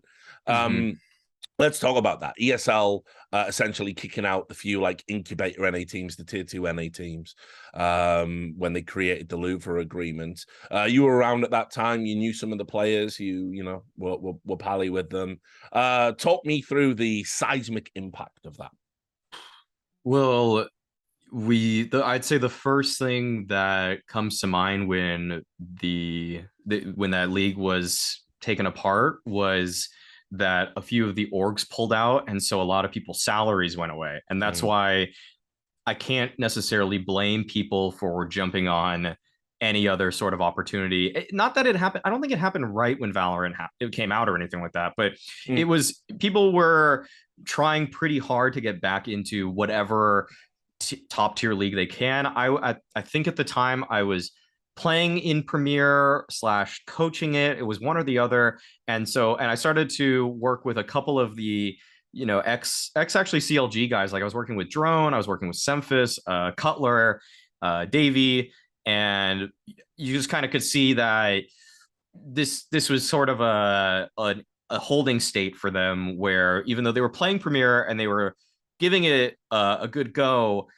Let's talk about that. ESL essentially kicking out the few like incubator NA teams, the tier 2 NA teams, when they created the Louvre agreement. You were around at that time. You knew some of the players. You were pally with them. Talk me through the seismic impact of that. Well, I'd say the first thing that comes to mind when when that league was taken apart was that a few of the orgs pulled out, and so a lot of people's salaries went away. And that's why I can't necessarily blame people for jumping on any other sort of opportunity. Not that it happened. I don't think it happened right when Valorant it came out or anything like that, but it was, people were trying pretty hard to get back into whatever top tier league they can. I think at the time I was playing in Premier / coaching it. It was one or the other. And I started to work with a couple of the, ex actually CLG guys. Like, I was working with Drone, I was working with Semphis, Cutler, Davey, and you just kind of could see that this was sort of a holding state for them, where even though they were playing Premier and they were giving it a good go,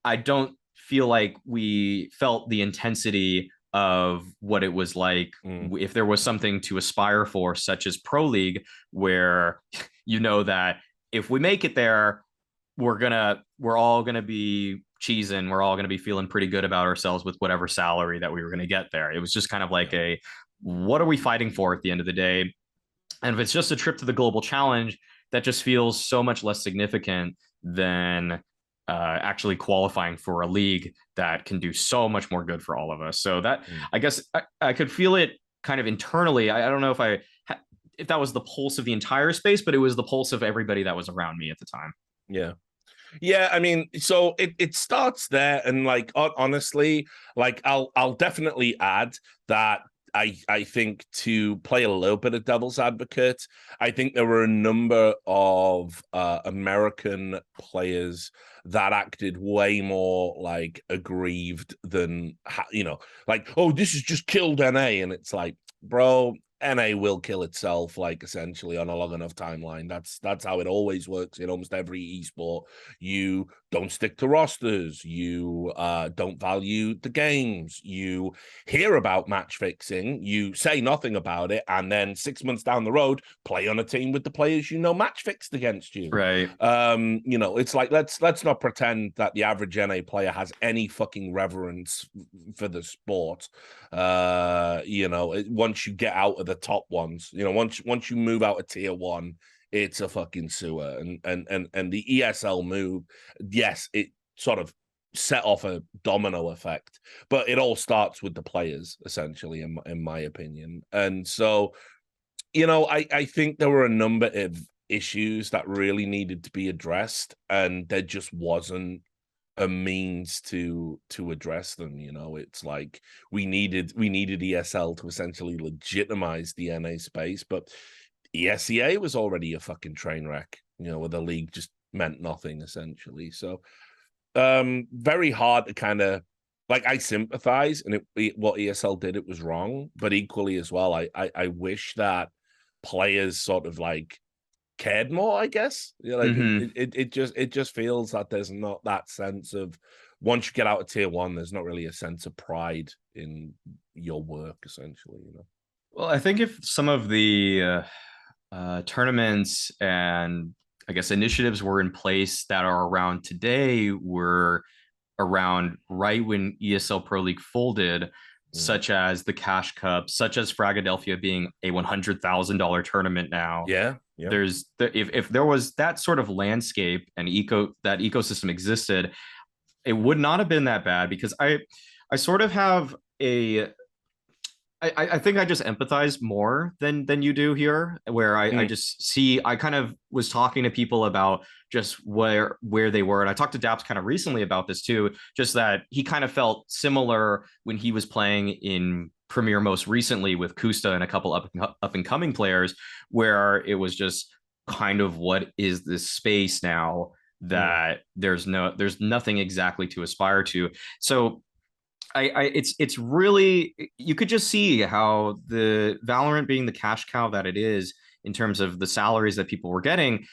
I don't feel like we felt the intensity of what it was like if there was something to aspire for, such as Pro League, where that if we make it there, we're all gonna be cheesing, we're all gonna be feeling pretty good about ourselves with whatever salary that we were gonna get there. It was just kind of like what are we fighting for at the end of the day? And if it's just a trip to the global challenge, that just feels so much less significant than actually qualifying for a league that can do so much more good for all of us. So that, I guess I could feel it kind of internally. I don't know if that was the pulse of the entire space, but it was the pulse of everybody that was around me at the time. Yeah, I mean, so it starts there, and like honestly, like I'll definitely add that I think, to play a little bit of devil's advocate, I think there were a number of American players that acted way more like aggrieved than, like, oh, this has just killed NA. And it's like, bro, NA will kill itself, like, essentially on a long enough timeline. That's how it always works in almost every esport. You don't stick to rosters. You don't value the games. You hear about match fixing. You say nothing about it, and then 6 months down the road, play on a team with the players match fixed against you. Right. It's like let's not pretend that the average NA player has any fucking reverence for the sport. Once you get out of the top ones, once you move out of tier 1. It's a fucking sewer, and the ESL move, yes, it sort of set off a domino effect, but it all starts with the players, essentially, in my opinion. And so, I think there were a number of issues that really needed to be addressed, and there just wasn't a means to address them. It's like we needed ESL to essentially legitimize the NA space, but ESEA was already a fucking train wreck, where the league just meant nothing, essentially. So very hard to kind of, like, I sympathize, and what ESL did, it was wrong, but equally as well, I wish that players sort of like cared more, I guess. It just feels that there's not that sense of, once you get out of tier 1, there's not really a sense of pride in your work, essentially. Well, I think if some of the tournaments and I guess initiatives were in place that are around today were around right when ESL Pro League folded, such as the Cash Cup, such as Fragadelphia being a $100,000 tournament now. Yeah. If there was that sort of landscape and that ecosystem existed, it would not have been that bad, because I sort of have I think I just empathize more than you do here, where I just see, I kind of was talking to people about just where they were. And I talked to Daps kind of recently about this too, just that he kind of felt similar when he was playing in Premier most recently with Kusta and a couple up and coming players, where it was just kind of, what is this space now that there's nothing exactly to aspire to. So it's really, you could just see how the Valorant, being the cash cow that it is in terms of the salaries that people were getting,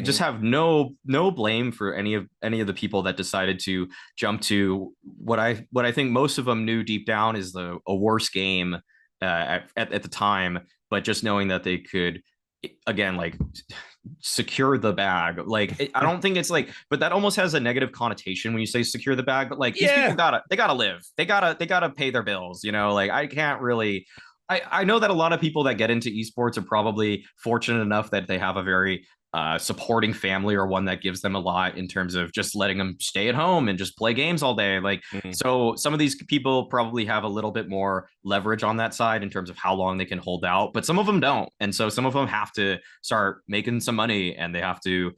just have no blame for any of the people that decided to jump to what I think most of them knew deep down is a worse game at the time, but just knowing that they could, again, like, secure the bag. Like, I don't think it's like, but that almost has a negative connotation when you say secure the bag. But like, these people gotta live. They gotta pay their bills. Like, I can't really. I know that a lot of people that get into esports are probably fortunate enough that they have a very supporting family, or one that gives them a lot in terms of just letting them stay at home and just play games all day. Like, so some of these people probably have a little bit more leverage on that side in terms of how long they can hold out, but some of them don't. And so some of them have to start making some money, and they have to,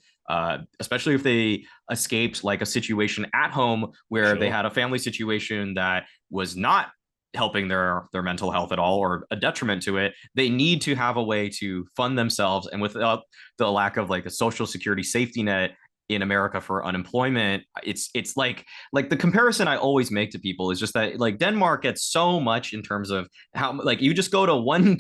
especially if they escaped like a situation at home where they had a family situation that was not helping their mental health at all, or a detriment to it. They need to have a way to fund themselves, and without the lack of like a social security safety net in America for unemployment, it's like the comparison I always make to people is just that, like, Denmark gets so much in terms of how, like, you just go to one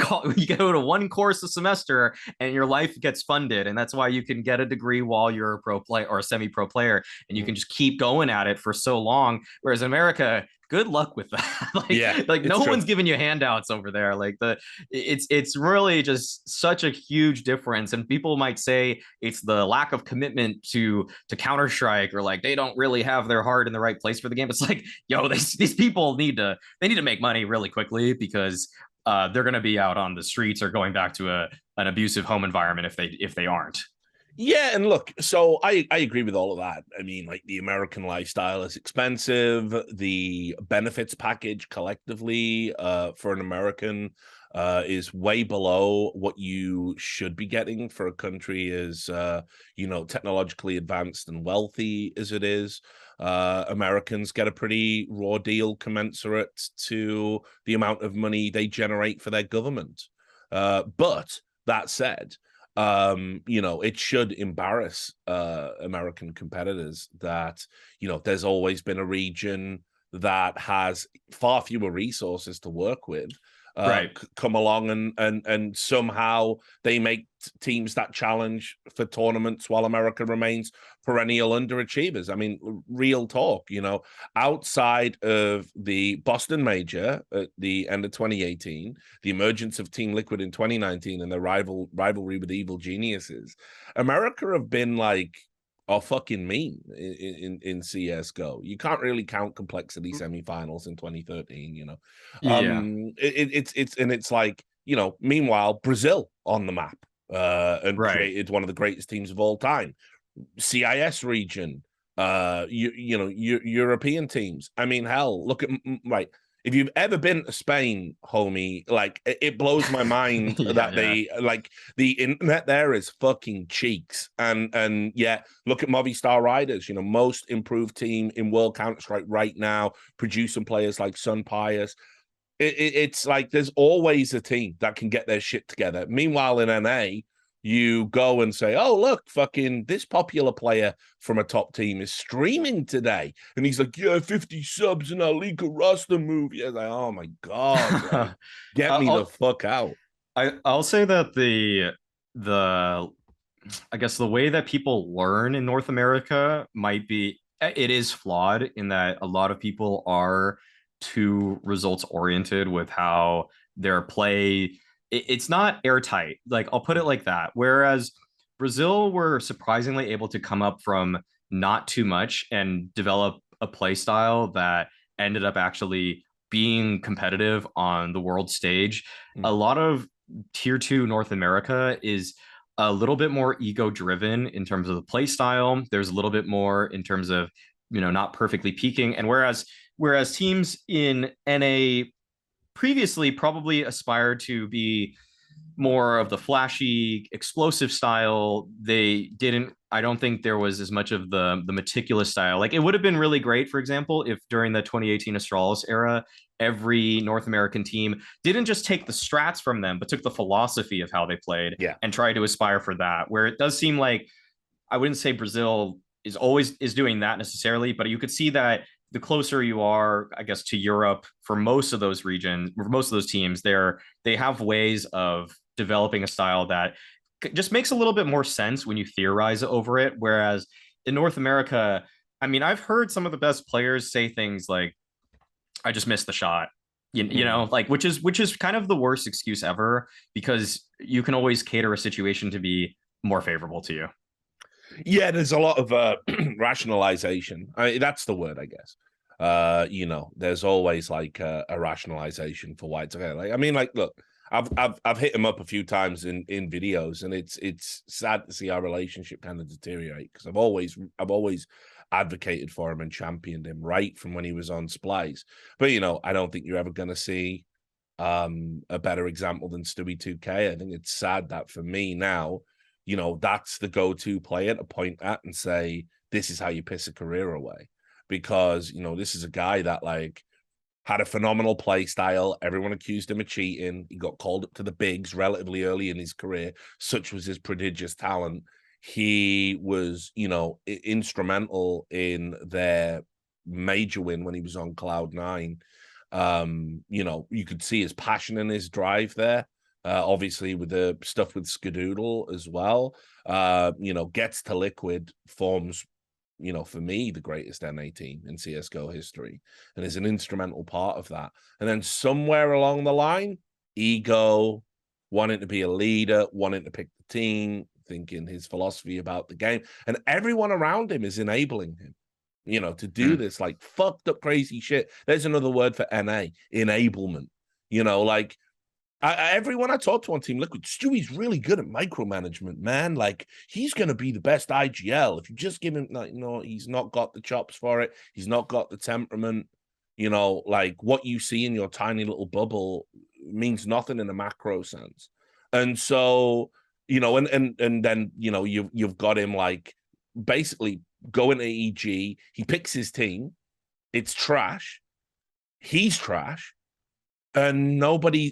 course a semester and your life gets funded, and that's why you can get a degree while you're a pro player or a semi-pro player, and you can just keep going at it for so long. Whereas in America, good luck with that. No one's giving you handouts over there. Like, it's really just such a huge difference. And people might say it's the lack of commitment to Counter-Strike, or like they don't really have their heart in the right place for the game. It's like, yo, these people need to make money really quickly, because they're going to be out on the streets or going back to an abusive home environment if they aren't. Yeah, and look, so I agree with all of that. I mean, like, the American lifestyle is expensive. The benefits package collectively for an American is way below what you should be getting for a country as technologically advanced and wealthy as it is. Americans get a pretty raw deal commensurate to the amount of money they generate for their government. But that said, it should embarrass American competitors that, there's always been a region that has far fewer resources to work with, Right. come along and somehow they make teams that challenge for tournaments while America remains perennial underachievers. I mean, real talk, outside of the Boston Major at the end of 2018, the emergence of Team Liquid in 2019 and the rivalry with Evil Geniuses, America have been like fucking mean in CSGO. You can't really count complexity semifinals in 2013, Yeah. It's like, meanwhile, Brazil on the map and Right. created one of the greatest teams of all time. CIS region, European teams. I mean, hell, look at right. If you've ever been to Spain, homie, like it blows my mind that they like the internet there is fucking cheeks. And yeah, look at Movistar Riders, most improved team in World Counter-Strike right now, producing players like Sun Pius. It's like there's always a team that can get their shit together. Meanwhile, in NA, you go and say, oh, look, fucking this popular player from a top team is streaming today. And he's like, yeah, 50 subs in a leak of roster movie. I was like, oh my God, like, get me the fuck out. I'll say that the I guess the way that people learn in North America it is flawed in that a lot of people are too results oriented with how their play. It's not airtight. Like, I'll put it like that. Whereas Brazil were surprisingly able to come up from not too much and develop a play style that ended up actually being competitive on the world stage. A lot of tier 2 North America is a little bit more ego driven in terms of the play style. There's a little bit more in terms of, not perfectly peaking. And whereas teams in NA previously probably aspired to be more of the flashy, explosive style, I don't think there was as much of the meticulous style. Like, it would have been really great, for example, if during the 2018 Astralis era, every North American team didn't just take the strats from them, but took the philosophy of how they played and tried to aspire for that. Where it does seem like, I wouldn't say Brazil is doing that necessarily, but you could see that the closer you are, I guess, to Europe, for most of those regions, for most of those teams, they have ways of developing a style that just makes a little bit more sense when you theorize over it. Whereas in North America, I mean, I've heard some of the best players say things like, I just missed the shot. Like, which is kind of the worst excuse ever, because you can always cater a situation to be more favorable to you. Yeah, there's a lot of rationalization. That's the word, I guess. There's always like a rationalization for why it's okay. Like, I mean, like, look, I've hit him up a few times in videos, and it's sad to see our relationship kind of deteriorate, because I've always advocated for him and championed him right from when he was on Splice. But I don't think you're ever going to see a better example than Stewie 2K. I think it's sad that for me now, that's the go-to player to point at and say, this is how you piss a career away. Because, this is a guy that, like, had a phenomenal play style. Everyone accused him of cheating. He got called up to the bigs relatively early in his career. Such was his prodigious talent. He was, instrumental in their major win when he was on Cloud9. You could see his passion and his drive there. Obviously, with the stuff with Skadoodle as well, gets to Liquid, forms, for me, the greatest NA team in CSGO history, and is an instrumental part of that. And then somewhere along the line, ego, wanting to be a leader, wanting to pick the team, thinking his philosophy about the game, and everyone around him is enabling him, to do this like fucked up crazy shit. There's another word for NA, enablement. Like, everyone I talk to on Team Liquid, Stewie's really good at micromanagement, man. Like, he's going to be the best IGL. If you just give him, like, he's not got the chops for it. He's not got the temperament. Like, what you see in your tiny little bubble means nothing in a macro sense. And so, and then, you've got him, like, basically going to EG. He picks his team. It's trash. He's trash. And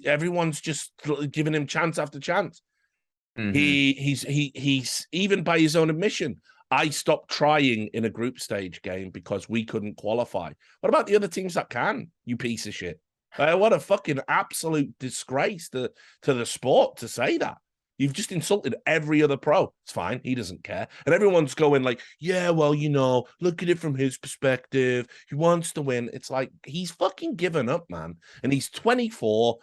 everyone's just giving him chance after chance. He's even by his own admission, I stopped trying in a group stage game because we couldn't qualify. What about the other teams that can, you piece of shit? What a fucking absolute disgrace to the sport to say that. You've just insulted every other pro. It's fine. He doesn't care. And everyone's going like, yeah, well, look at it from his perspective. He wants to win. It's like, he's fucking given up, man. And he's 24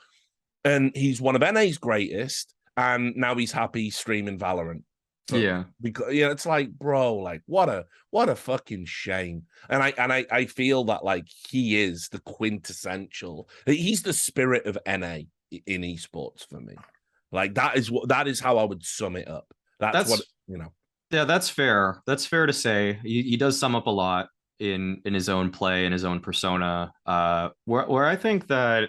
and he's one of NA's greatest. And now he's happy streaming Valorant. Yeah. Because it's like, bro, like what a fucking shame. And I feel that like he is the quintessential. He's the spirit of NA in esports for me. Like that is how I would sum it up. That's what. Yeah, that's fair. That's fair to say. He does sum up a lot in his own play and his own persona. Where I think that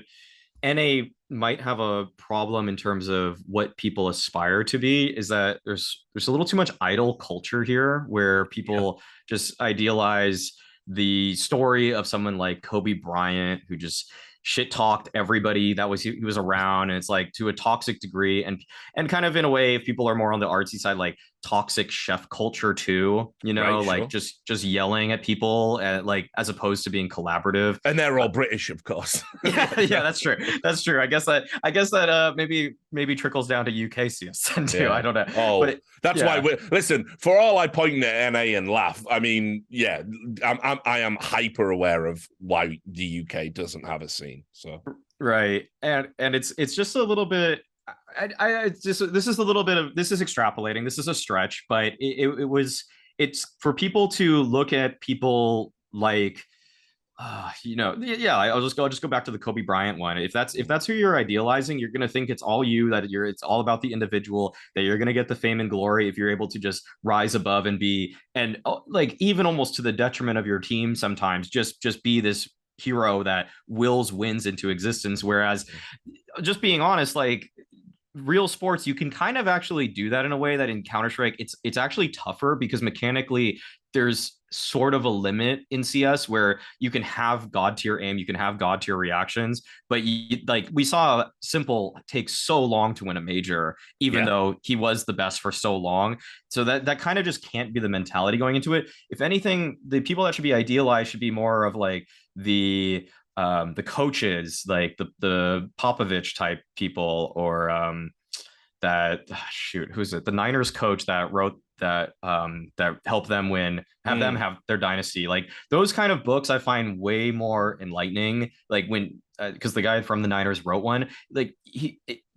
NA might have a problem in terms of what people aspire to be is that there's a little too much idol culture here, where people just idealize the story of someone like Kobe Bryant, who just shit talked everybody that he was around, and it's like to a toxic degree, and kind of in a way, if people are more on the artsy side, like toxic chef culture too, right, like sure. just yelling at people, like as opposed to being collaborative. And they're all British, of course. yeah, that's true. I guess that maybe trickles down to UK CSN too. I don't know. Oh, but that's why listen, for all I point at NA and laugh, I mean, I am hyper aware of why the UK doesn't have a scene. So right, and it's just a little bit. This is a little bit of, this is extrapolating. This is a stretch, but it's for people to look at people like, I'll just go back to the Kobe Bryant one. If that's who you're idealizing, you're gonna think it's all you, it's all about the individual, that you're gonna get the fame and glory if you're able to just rise above and be, and like even almost to the detriment of your team sometimes, just be this hero that wills wins into existence. Whereas, just being honest, like real sports, you can kind of actually do that in a way that in Counter-Strike, it's actually tougher, because mechanically there's sort of a limit in CS where you can have god tier aim, you can have god tier reactions, but like we saw Simple take so long to win a major, even though he was the best for so long. So that kind of just can't be the mentality going into it. If anything, the people that should be idealized should be more of like the coaches, like the Popovich type people, or who's it? The Niners coach that wrote that helped them win, them have their dynasty. Like those kind of books I find way more enlightening. Like when, because the guy from the Niners wrote one, like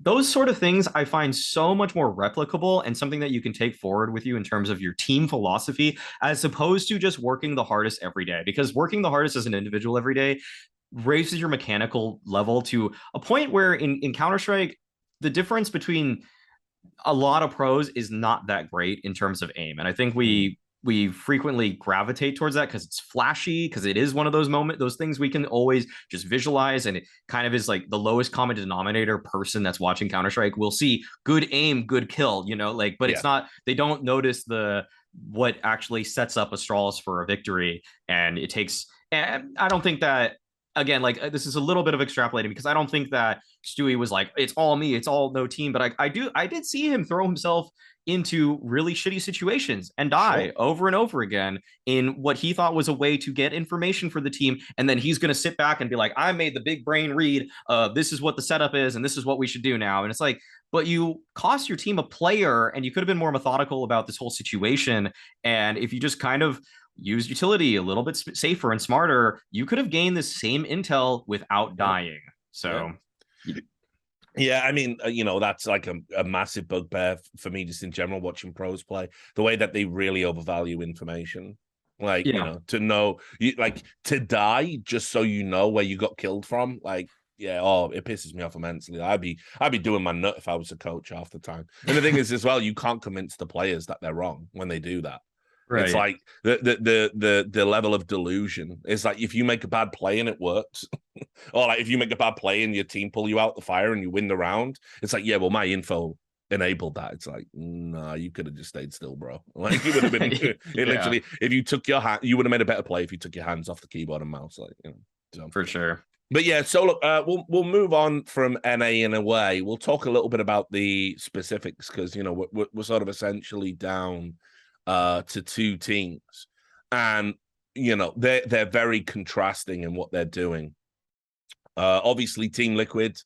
those sort of things I find so much more replicable and something that you can take forward with you in terms of your team philosophy, as opposed to just working the hardest every day. Because working the hardest as an individual every day raises your mechanical level to a point where in Counter-Strike, the difference between a lot of pros is not that great in terms of aim. And I think we frequently gravitate towards that because it's flashy, because it is one of those things we can always just visualize. And it kind of is like the lowest common denominator person that's watching Counter-Strike will see good aim, good kill, but it's not, they don't notice what actually sets up Astralis for a victory. And I don't think that, again, like this is a little bit of extrapolating, because I don't think that Stewie was like, it's all me, it's all no team. But I did see him throw himself into really shitty situations and die over and over again in what he thought was a way to get information for the team. And then he's going to sit back and be like, I made the big brain read. This is what the setup is, and this is what we should do now. And it's like, but you cost your team a player, and you could have been more methodical about this whole situation. And if you just kind of use utility a little bit safer and smarter, you could have gained the same intel without dying. So yeah, I mean, that's like a massive bugbear for me just in general watching pros play, the way that they really overvalue information. Like, to know, to die just so you know where you got killed from. Like, it pisses me off immensely. I'd be doing my nut if I was a coach half the time. And the thing is as well, you can't convince the players that they're wrong when they do that. Right. It's like the level of delusion. It's like if you make a bad play and it works, or like if you make a bad play and your team pull you out the fire and you win the round, it's like, well, my info enabled that. It's like, nah, you could have just stayed still, bro. Like it would have been literally, if you took your hand, you would have made a better play if you took your hands off the keyboard and mouse, so. For sure. But yeah, so look, we'll move on from NA in a way. We'll talk a little bit about the specifics, because we're sort of essentially down to two teams, and they're very contrasting in what they're doing. Obviously, Team Liquid,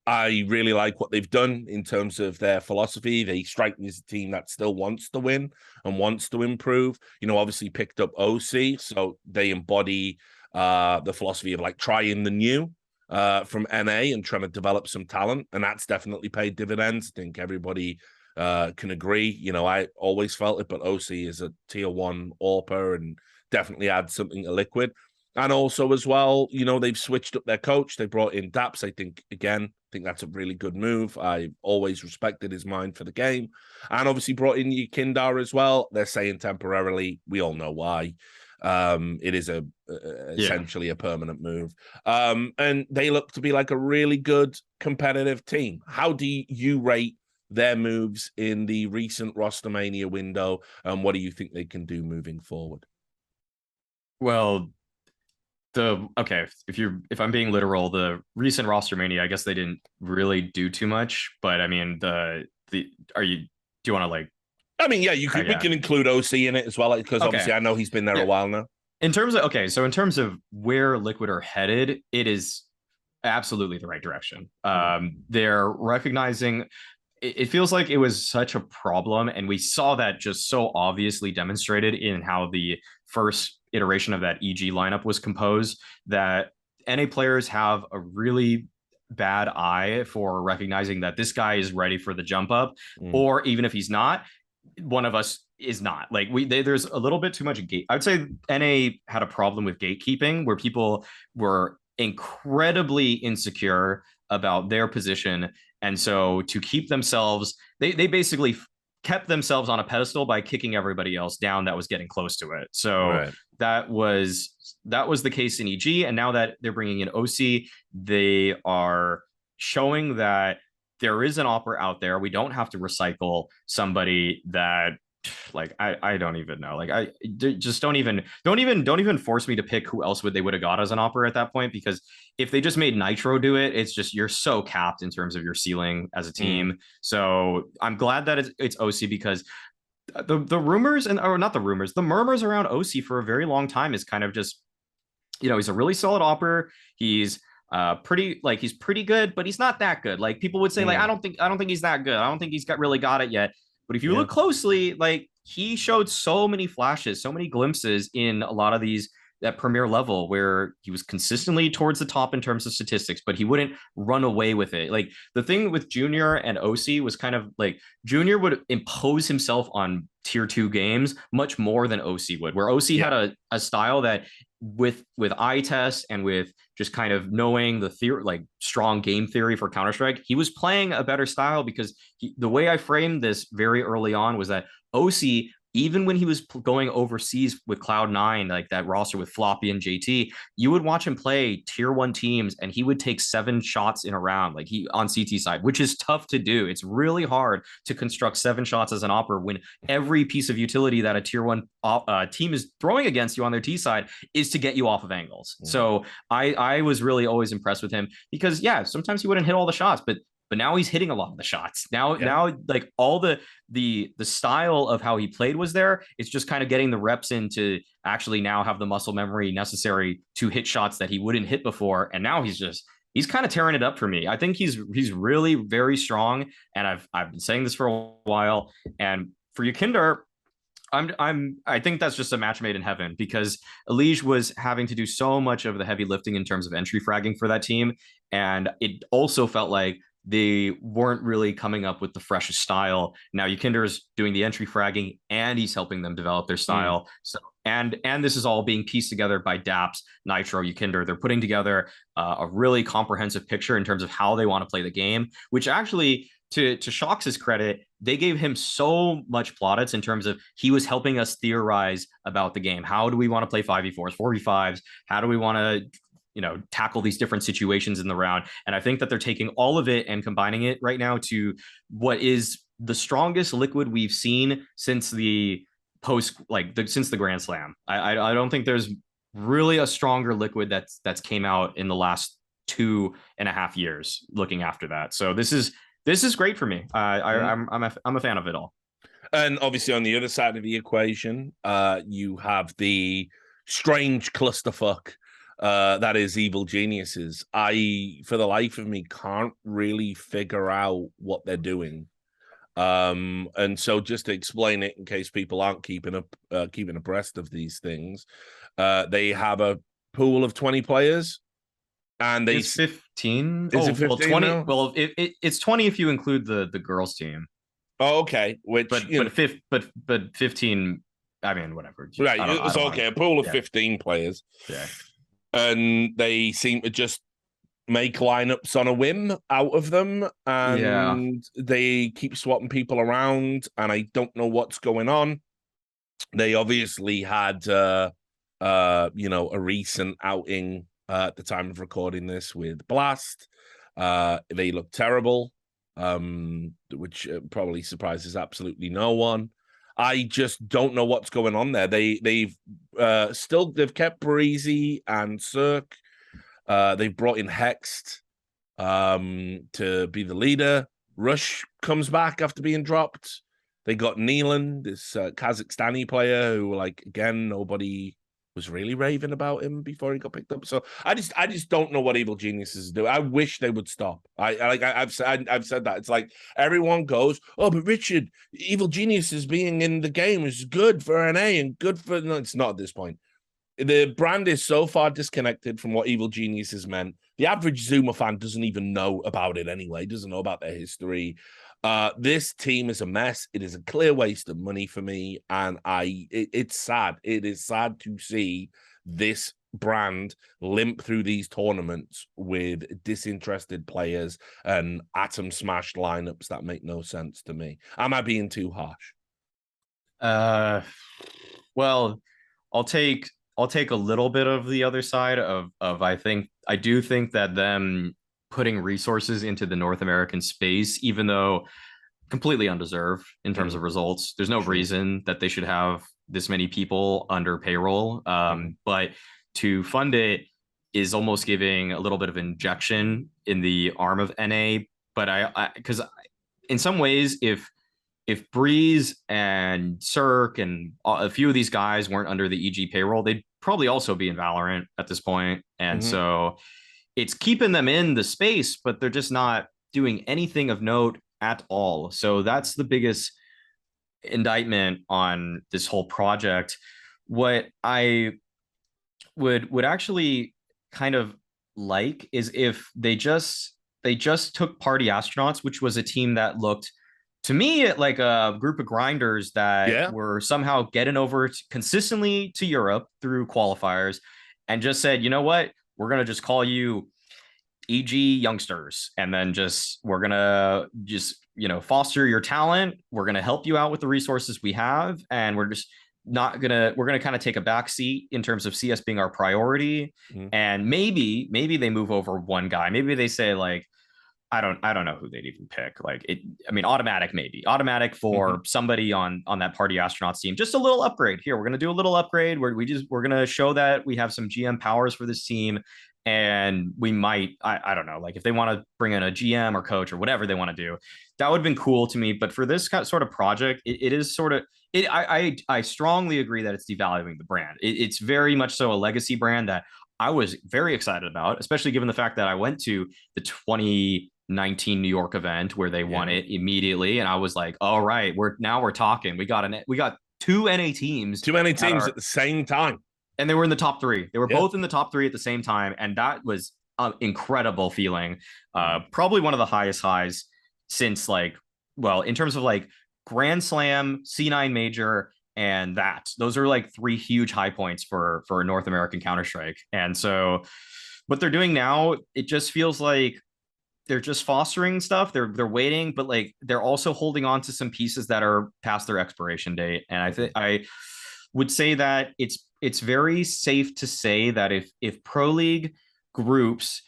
I really like what they've done in terms of their philosophy. They strike me as a team that still wants to win and wants to improve. Obviously picked up OC, so they embody the philosophy of like trying the new from NA and trying to develop some talent, and that's definitely paid dividends. I think everybody can agree. I always felt it, but OC is a tier 1 AWPer and definitely adds something to Liquid. And also as well, they've switched up their coach. They brought in Daps. I think that's a really good move. I always respected his mind for the game. And obviously brought in Yekindar as well. They're saying temporarily. We all know why. It is essentially a permanent move. And they look to be like a really good competitive team. How do you rate their moves in the recent Rostermania window? And what do you think they can do moving forward? Well, if I'm being literal, the recent Rostermania, I guess they didn't really do too much, but I mean do you want to like? I mean, yeah, we can include OC in it as well, because obviously I know he's been there a while now. In terms of where Liquid are headed, it is absolutely the right direction. They're recognizing. It feels like it was such a problem, and we saw that just so obviously demonstrated in how the first iteration of that EG lineup was composed, that NA players have a really bad eye for recognizing that this guy is ready for the jump up, or even if he's not, one of us is not. Like there's a little bit too much gate. I would say NA had a problem with gatekeeping, where people were incredibly insecure about their position. And so to keep themselves, they basically kept themselves on a pedestal by kicking everybody else down that was getting close to it. So that was the case in EG. And now that they're bringing in OC, they are showing that there is an AWPer out there. We don't have to recycle somebody that, like, I don't even know. Like, I just don't even force me to pick who else they would have got as an AWPer at that point, because if they just made Nitro do it, it's just, you're so capped in terms of your ceiling as a team. So I'm glad that it's OC, because the rumors the murmurs around OC for a very long time is kind of just, he's a really solid AWPer. He's he's pretty good, but he's not that good. Like, people would say, like, I don't think he's that good. I don't think he's really got it yet. But if you look closely, like, he showed so many flashes, so many glimpses in a lot of these at premier level where he was consistently towards the top in terms of statistics, but he wouldn't run away with it. Like, the thing with Junior and OC was kind of like, Junior would impose himself on tier 2 games much more than OC would, where OC had a style that with eye test and with just kind of knowing the theory, like strong game theory for Counter-Strike, he was playing a better style, because the way I framed this very early on was that OC, even when he was going overseas with Cloud9, like that roster with Floppy and JT, you would watch him play tier 1 teams and he would take 7 shots in a round, like he on CT side, which is tough to do. It's really hard to construct 7 shots as an AWPer when every piece of utility that a tier 1 team is throwing against you on their T side is to get you off of angles. So I was really always impressed with him, because sometimes he wouldn't hit all the shots, but now he's hitting a lot of the shots. Now like all the style of how he played was there. It's just kind of getting the reps in to actually now have the muscle memory necessary to hit shots that he wouldn't hit before. And now he's kind of tearing it up for me. I think he's really very strong. And I've been saying this for a while. And for Yekindar, I think that's just a match made in heaven, because Elige was having to do so much of the heavy lifting in terms of entry fragging for that team. And it also felt like they weren't really coming up with the freshest style. Now Yekindar's doing the entry fragging and he's helping them develop their style. So and this is all being pieced together by Daps, Nitro, Yekindar. They're putting together a really comprehensive picture in terms of how they want to play the game, which actually, to Shox's credit, they gave him so much plaudits in terms of he was helping us theorize about the game. How do we want to play 5v4s, 4v5s? How do we want to tackle these different situations in the round? And I think that they're taking all of it and combining it right now to what is the strongest Liquid we've seen since the since the Grand Slam. I don't think there's really a stronger Liquid that's came out in the last 2.5 years looking after that. So this is great for me. I'm a fan of it all. And obviously on the other side of the equation, you have the strange clusterfuck that is Evil Geniuses. I, for the life of me, can't really figure out what they're doing. And so just to explain it in case people aren't keeping abreast of these things, they have a pool of 20 players, and it's 15. Is it 15 well, 20 now? well, it's 20 if you include the girls team. Oh, okay. Which, but 15, I mean, whatever. Right, it's okay. A pool of 15 players. Yeah. And they seem to just make lineups on a whim out of them, and they keep swapping people around, and I don't know what's going on. They obviously had a recent outing at the time of recording this with Blast. They look terrible, which probably surprises absolutely no one. I just don't know what's going on there. They've kept Breezy and Cirque. They've brought in Hexed to be the leader. Rush comes back after being dropped. They got Neelan, this Kazakhstani player who, like, again, nobody was really raving about him before he got picked up. So I just don't know what Evil Geniuses do. I wish they would stop. I've said that. It's like everyone goes, oh, but Richard, Evil Geniuses being in the game is good for NA and good for. No, it's not at this point. The brand is so far disconnected from what Evil Geniuses meant. The average Zoomer fan doesn't even know about it anyway, doesn't know about their history. This team is a mess. It is a clear waste of money for me, and it's sad. It is sad to see this brand limp through these tournaments with disinterested players and atom smashed lineups that make no sense to me. Am I being too harsh? Well, I'll take a little bit of the other side of I do think that them putting resources into the North American space, even though completely undeserved in terms of results, there's no reason that they should have this many people under payroll. But to fund it is almost giving a little bit of injection in the arm of NA. But because in some ways, if Breeze and Cirque and a few of these guys weren't under the EG payroll, they'd probably also be in Valorant at this point. And so it's keeping them in the space, but they're just not doing anything of note at all. So that's the biggest indictment on this whole project. What I would actually kind of like is if they just took Party Astronauts, which was a team that looked to me like a group of grinders that were somehow getting over consistently to Europe through qualifiers, and just said, you know what, we're going to just call you EG youngsters. And then we're going to foster your talent. We're going to help you out with the resources we have. And we're going to kind of take a back seat in terms of CS being our priority. And maybe they move over one guy. Maybe they say, like, I don't know who they'd even pick. Like, automatic for somebody on that Party Astronauts team. Just a little upgrade here. We're going to do a little upgrade where we're going to show that we have some GM powers for this team. And we might, I don't know, like if they want to bring in a GM or coach or whatever they want to do, that would have been cool to me. But for this sort of project, it is sort of, I strongly agree that it's devaluing the brand. It's very much so a legacy brand that I was very excited about, especially given the fact that I went to the 2019 New York event where they won it immediately. And I was like, all right, we're talking. We got two NA teams. Too many teams at the same time. And they were in the top three. They were both in the top three at the same time. And that was an incredible feeling. Probably one of the highest highs since, like, well, in terms of like Grand Slam, C9 Major, and those are like three huge high points for a North American Counter-Strike. And so what they're doing now, it just feels like they're just fostering stuff. They're waiting, but like they're also holding on to some pieces that are past their expiration date. And I would say that it's very safe to say that if Pro League groups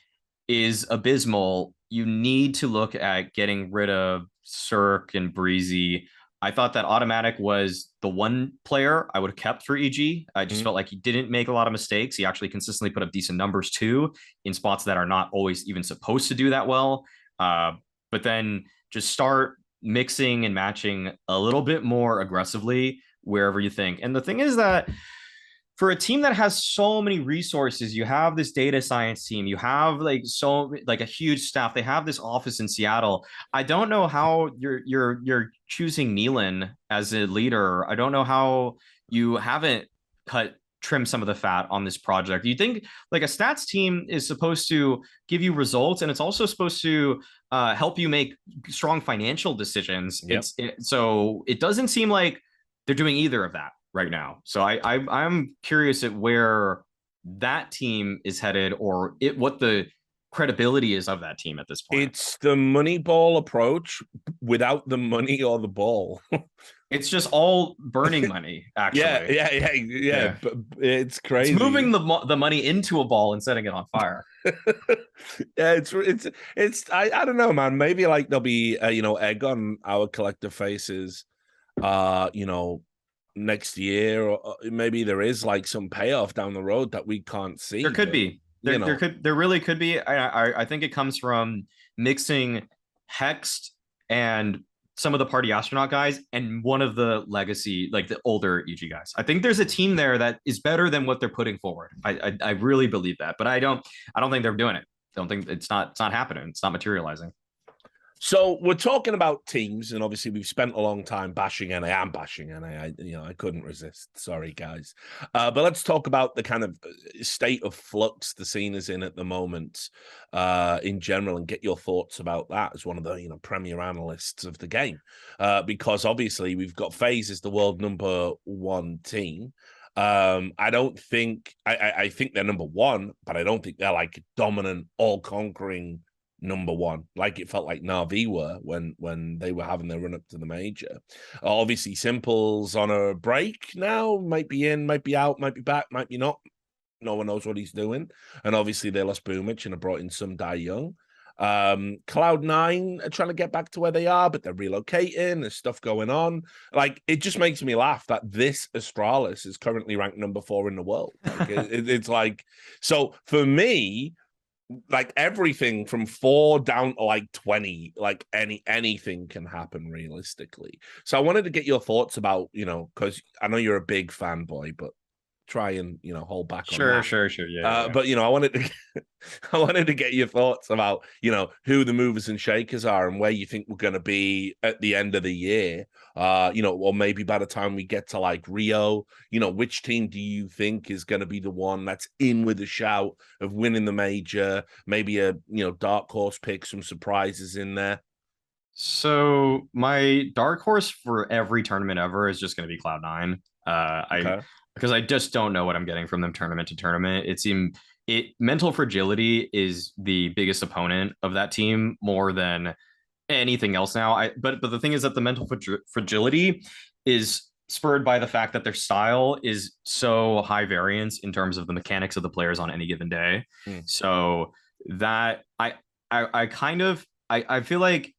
is abysmal, you need to look at getting rid of Cirque and Breezy. I thought that Automatic was the one player I would have kept for EG. I just felt like he didn't make a lot of mistakes. He actually consistently put up decent numbers too, in spots that are not always even supposed to do that well. But then just start mixing and matching a little bit more aggressively wherever you think. And the thing is that for a team that has so many resources, you have this data science team, you have like a huge staff. They have this office in Seattle. I don't know how you're choosing Nealon as a leader. I don't know how you haven't trim some of the fat on this project. You think like a stats team is supposed to give you results, and it's also supposed to help you make strong financial decisions. Yep. So it doesn't seem like they're doing either of that right now. So I'm curious at where that team is headed, or what the credibility is of that team at this point. It's the money ball approach without the money or the ball. It's just all burning money, actually. Yeah. But it's crazy. It's moving the money into a ball and setting it on fire. Yeah, it's I don't know, man. Maybe like there'll be egg on our collective faces, next year, or maybe there is like some payoff down the road that we can't see. There could be. There really could be. I think it comes from mixing Hext and some of the party astronaut guys and one of the legacy, like the older EG guys. I think there's a team there that is better than what they're putting forward. I really believe that, but I don't think they're doing it. I don't think it's not happening. It's not materializing. So we're talking about teams, and obviously we've spent a long time bashing NA. I'm bashing NA. I couldn't resist. Sorry, guys. But let's talk about the kind of state of flux the scene is in at the moment, in general, and get your thoughts about that as one of the premier analysts of the game, because obviously we've got FaZe as the world #1 team. I don't think I think they're #1, but I don't think they're like dominant, all-conquering #1, like it felt like Na'Vi were when they were having their run up to the major. Obviously, Simple's on a break now, might be in, might be out, might be back, might be not. No one knows what he's doing. And obviously, they lost Boomich and have brought in some Die Young. Cloud9 are trying to get back to where they are, but they're relocating. There's stuff going on. Like, it just makes me laugh that this Astralis is currently ranked #4 in the world. Like, it's like, so for me, like everything from 4 down to like 20, like anything can happen realistically. So I wanted to get your thoughts about, because I know you're a big fanboy, but try and hold back on that. Sure. Yeah. But I wanted to get your thoughts about who the movers and shakers are and where you think we're going to be at the end of the year. Or maybe by the time we get to like Rio, which team do you think is going to be the one that's in with a shout of winning the major? Maybe a dark horse pick, some surprises in there. So my dark horse for every tournament ever is just going to be Cloud9. Because I just don't know what I'm getting from them tournament to tournament. Mental fragility is the biggest opponent of that team more than anything else now. But the thing is that the mental fragility is spurred by the fact that their style is so high variance in terms of the mechanics of the players on any given day. So that I feel like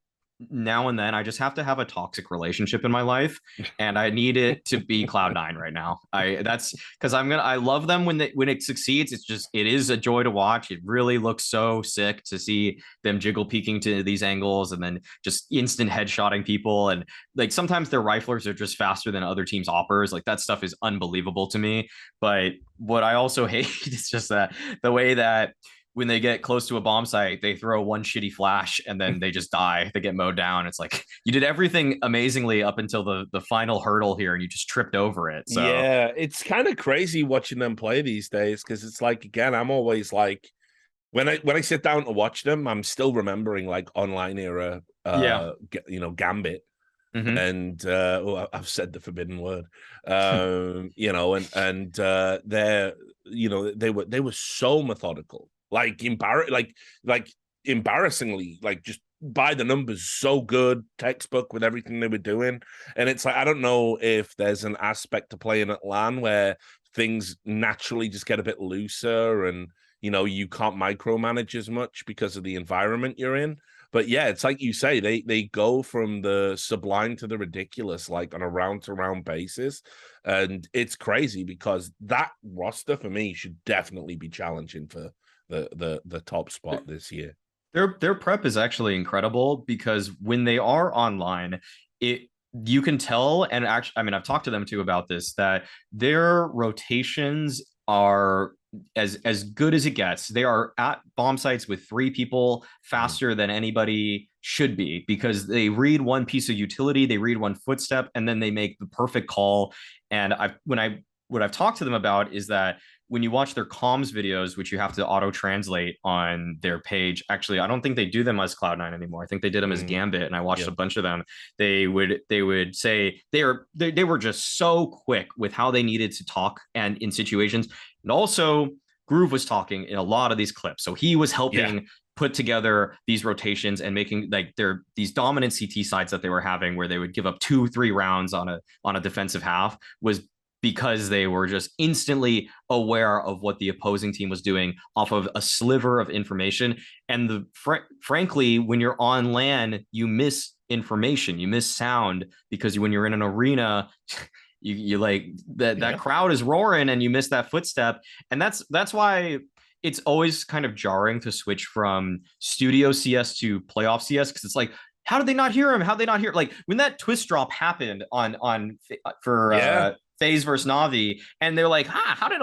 now and then I just have to have a toxic relationship in my life, and I need it to be Cloud9 right now. That's because I love them when it succeeds. It is a joy to watch. It really looks so sick to see them jiggle peeking to these angles and then just instant headshotting people. And like sometimes their riflers are just faster than other teams' oppers. Like that stuff is unbelievable to me. But what I also hate is just that the way that when they get close to a bomb site, they throw one shitty flash and then they just die. They get mowed down. It's like you did everything amazingly up until the final hurdle here and you just tripped over it. So yeah, it's kind of crazy watching them play these days because it's like, again, I'm always like, when I sit down to watch them, I'm still remembering like online era, Gambit. Mm-hmm. And I've said the forbidden word, they were so methodical. Like embarrassingly, like just by the numbers, so good, textbook with everything they were doing. And it's like, I don't know if there's an aspect to playing at LAN where things naturally just get a bit looser and, you can't micromanage as much because of the environment you're in. But yeah, it's like you say, they go from the sublime to the ridiculous, like on a round-to-round basis. And it's crazy because that roster for me should definitely be challenging for the top spot this year. Their prep is actually incredible because when they are online, you can tell, and actually, I mean, I've talked to them too about this, that their rotations are as good as it gets. They are at bomb sites with 3 people faster than anybody should be, because they read one piece of utility, they read one footstep, and then they make the perfect call. And what I've talked to them about is that when you watch their comms videos, which you have to auto translate on their page, actually, I don't think they do them as Cloud9 anymore. I think they did them as Gambit, and I watched a bunch of them. They would say they were just so quick with how they needed to talk and in situations. And also, Groove was talking in a lot of these clips, so he was helping put together these rotations and making like these dominant CT sides that they were having, where they would give up 2-3 rounds on a defensive half, was because they were just instantly aware of what the opposing team was doing off of a sliver of information. And frankly, when you're on LAN, you miss information, you miss sound, because when you're in an arena, you like that crowd is roaring and you miss that footstep. And that's why it's always kind of jarring to switch from studio CS to playoff CS, because it's like, how did they not hear him? How did they not hear? Like when that twist drop happened for FaZe versus Navi, and they're like, how did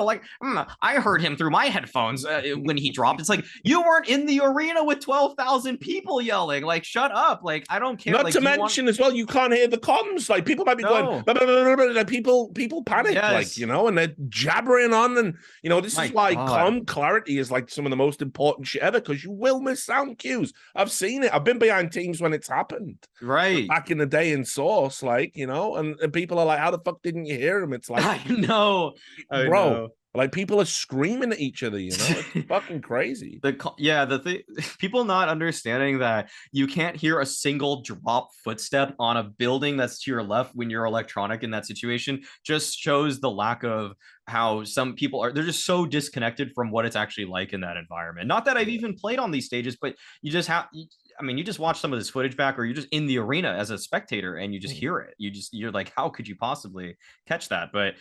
I heard him through my headphones when he dropped. It's like, you weren't in the arena with 12,000 people yelling. Like, shut up. Like, I don't care. Not like, to mention as well, you can't hear the comms. Like, people might be going, blah, blah, blah, blah, blah. People panic, like, you know, and they're jabbering on. And, you know, this is why comm clarity is like some of the most important shit ever, because you will miss sound cues. I've seen it. I've been behind teams when it's happened. Right. Back in the day in Source, like, you know, and people are like, how the fuck didn't you hear him? It's like, I know. Like people are screaming at each other, you know, it's fucking crazy. People not understanding that you can't hear a single drop footstep on a building that's to your left when you're electronic in that situation just shows the lack of how some people are. They're just so disconnected from what it's actually like in that environment. Not that I've even played on these stages, but you just have. I mean, you just watch some of this footage back, or you're just in the arena as a spectator and you just hear it. You're like, how could you possibly catch that? But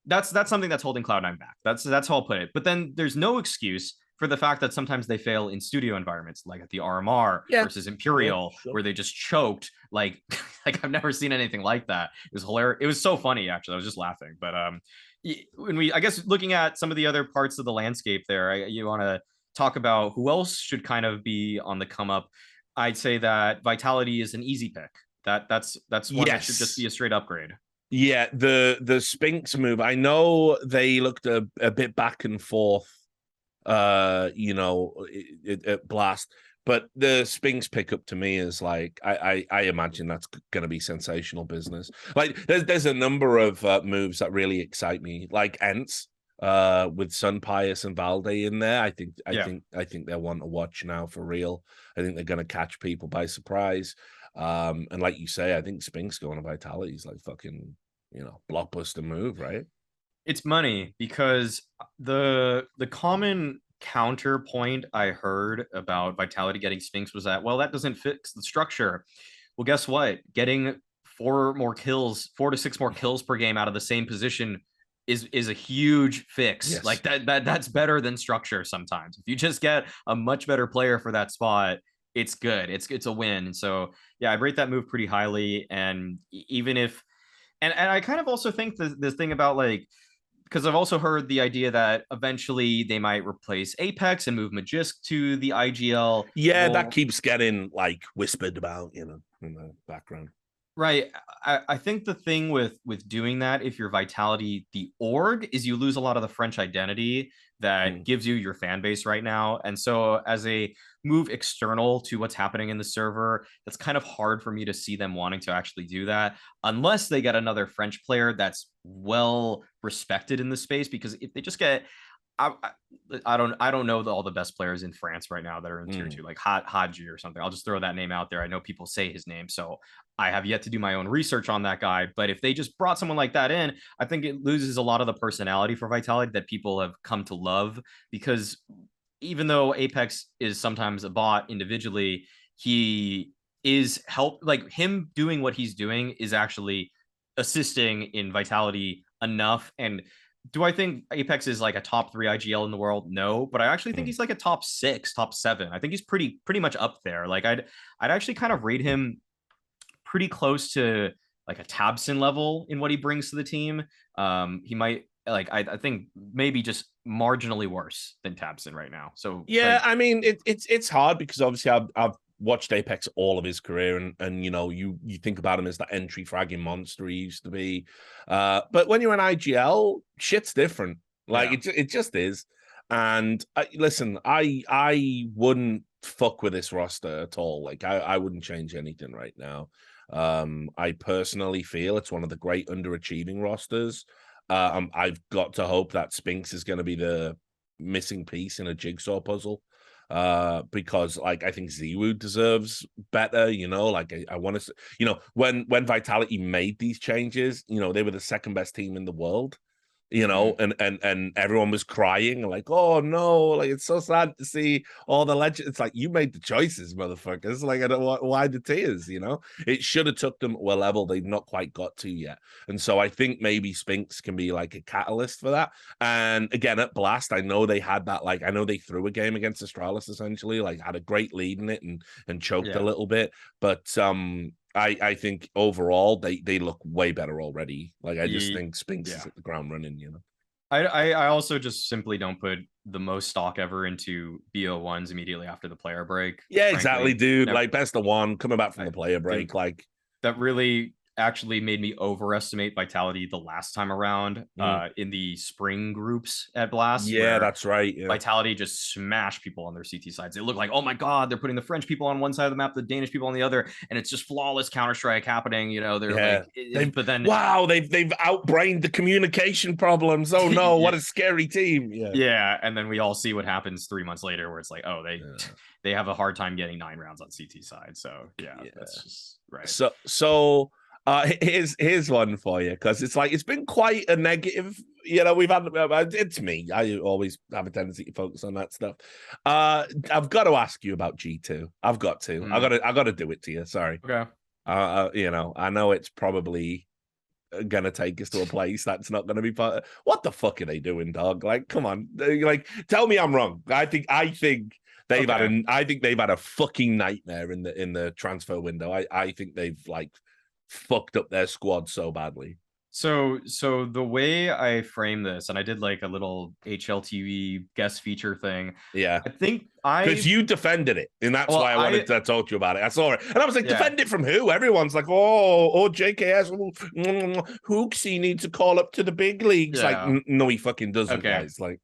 that's something that's holding Cloud9 back. That's how I'll put it. But then there's no excuse for the fact that sometimes they fail in studio environments, like at the RMR versus Imperial, where they just choked. Like I've never seen anything like that. It was hilarious. It was so funny, actually. I was just laughing. But I guess looking at some of the other parts of the landscape there, you want to talk about who else should kind of be on the come up. I'd say that Vitality is an easy pick. That's one that should just be a straight upgrade. Yeah, the Spinks move. I know they looked a bit back and forth, you know, at Blast, but the Spinks pickup to me is like, I imagine that's going to be sensational business. Like, there's a number of moves that really excite me, like Ents. With Sun Pius and Valde in there, I think they're one to watch now for real. I think they're going to catch people by surprise. And like you say, I think Spinks going to Vitality is like fucking, you know, blockbuster move, right? It's money, because the common counterpoint I heard about Vitality getting Spinks was that, well, that doesn't fix the structure. Well, guess what? Getting 4 to 6 more kills per game out of the same position is a huge fix. Yes. Like that's better than structure sometimes. If you just get a much better player for that spot, it's good. It's a win. And so yeah, I rate that move pretty highly. And even if and I kind of also think the thing about, like, because I've also heard the idea that eventually they might replace Apex and move Magisk to the IGL. Yeah, that keeps getting like whispered about, you know, in the background. Right. I think the thing with doing that, if you're Vitality, the org, is you lose a lot of the French identity that gives you your fan base right now. And so as a move external to what's happening in the server, that's kind of hard for me to see them wanting to actually do that, unless they get another French player that's well respected in the space. Because if they just get, I don't know all the best players in France right now that are in tier 2, like Hadji or something. I'll just throw that name out there. I know people say his name, so I have yet to do my own research on that guy. But if they just brought someone like that in, I think it loses a lot of the personality for Vitality that people have come to love. Because even though Apex is sometimes a bot individually, he is like him doing what he's doing is actually assisting in Vitality enough. And do I think Apex is like a top 3 IGL in the world? No, but I actually think he's like a top 6, top 7. I think he's pretty much up there. Like I'd actually kind of rate him pretty close to like a Tabson level in what he brings to the team. He might like I think maybe just marginally worse than Tabson right now. So yeah, like, I mean it's hard because obviously I've watched Apex all of his career, and you know you think about him as that entry fragging monster he used to be, but when you're in IGL, shit's different. Like it just is. And listen, I wouldn't fuck with this roster at all. Like I wouldn't change anything right now. I personally feel it's one of the great underachieving rosters. I've got to hope that Spinks is going to be the missing piece in a jigsaw puzzle. Because like I think Ziwu deserves better, you know. Like I want to, you know, when Vitality made these changes, you know, they were the second best team in the world, you know, and everyone was crying like, oh no, like it's so sad to see all the legends. It's like, you made the choices, motherfuckers. Like I don't want, why the tears, you know. It should have took them to a level they've not quite got to yet. And so I think maybe Spinks can be like a catalyst for that. And again, at Blast, I know they had that, like I know they threw a game against Astralis essentially, like had a great lead in it and choked a little bit, but I think overall they look way better already. Like I just think Spinks is at the ground running, you know. I also just simply don't put the most stock ever into BO1s immediately after the player break. Yeah, frankly. Exactly, dude. Like best of one coming back from the player break. Like that really actually made me overestimate Vitality the last time around in the spring groups at Blast. Yeah, that's right. Yeah. Vitality just smashed people on their CT sides. It looked like, oh my God, they're putting the French people on one side of the map, the Danish people on the other, and it's just flawless Counter-Strike happening. You know, they're like, but then wow, they've outbrained the communication problems. Oh no, what a scary team. Yeah, and then we all see what happens 3 months later, where it's like, oh, they have a hard time getting 9 rounds on CT side. So yeah. That's just right. So here's one for you, because it's like it's been quite a negative. You know, we've had it's me. I always have a tendency to focus on that stuff. I've got to ask you about G2. I've got to. I got to do it to you. Sorry. Okay. You know, I know it's probably gonna take us to a place that's not gonna be part of, what the fuck are they doing, dog? Like, come on, like, tell me I'm wrong. I think they've had a fucking nightmare in the transfer window. I think they've like fucked up their squad so badly. So the way I frame this, and I did like a little HLTV guest feature thing. Yeah, I think because you defended it, and that's why I wanted to talk to you about it. I saw it, and I was like, defend it from who? Everyone's like, oh, JKS, Hooksy needs to call up to the big leagues. Like, no, he fucking doesn't, guys. Like,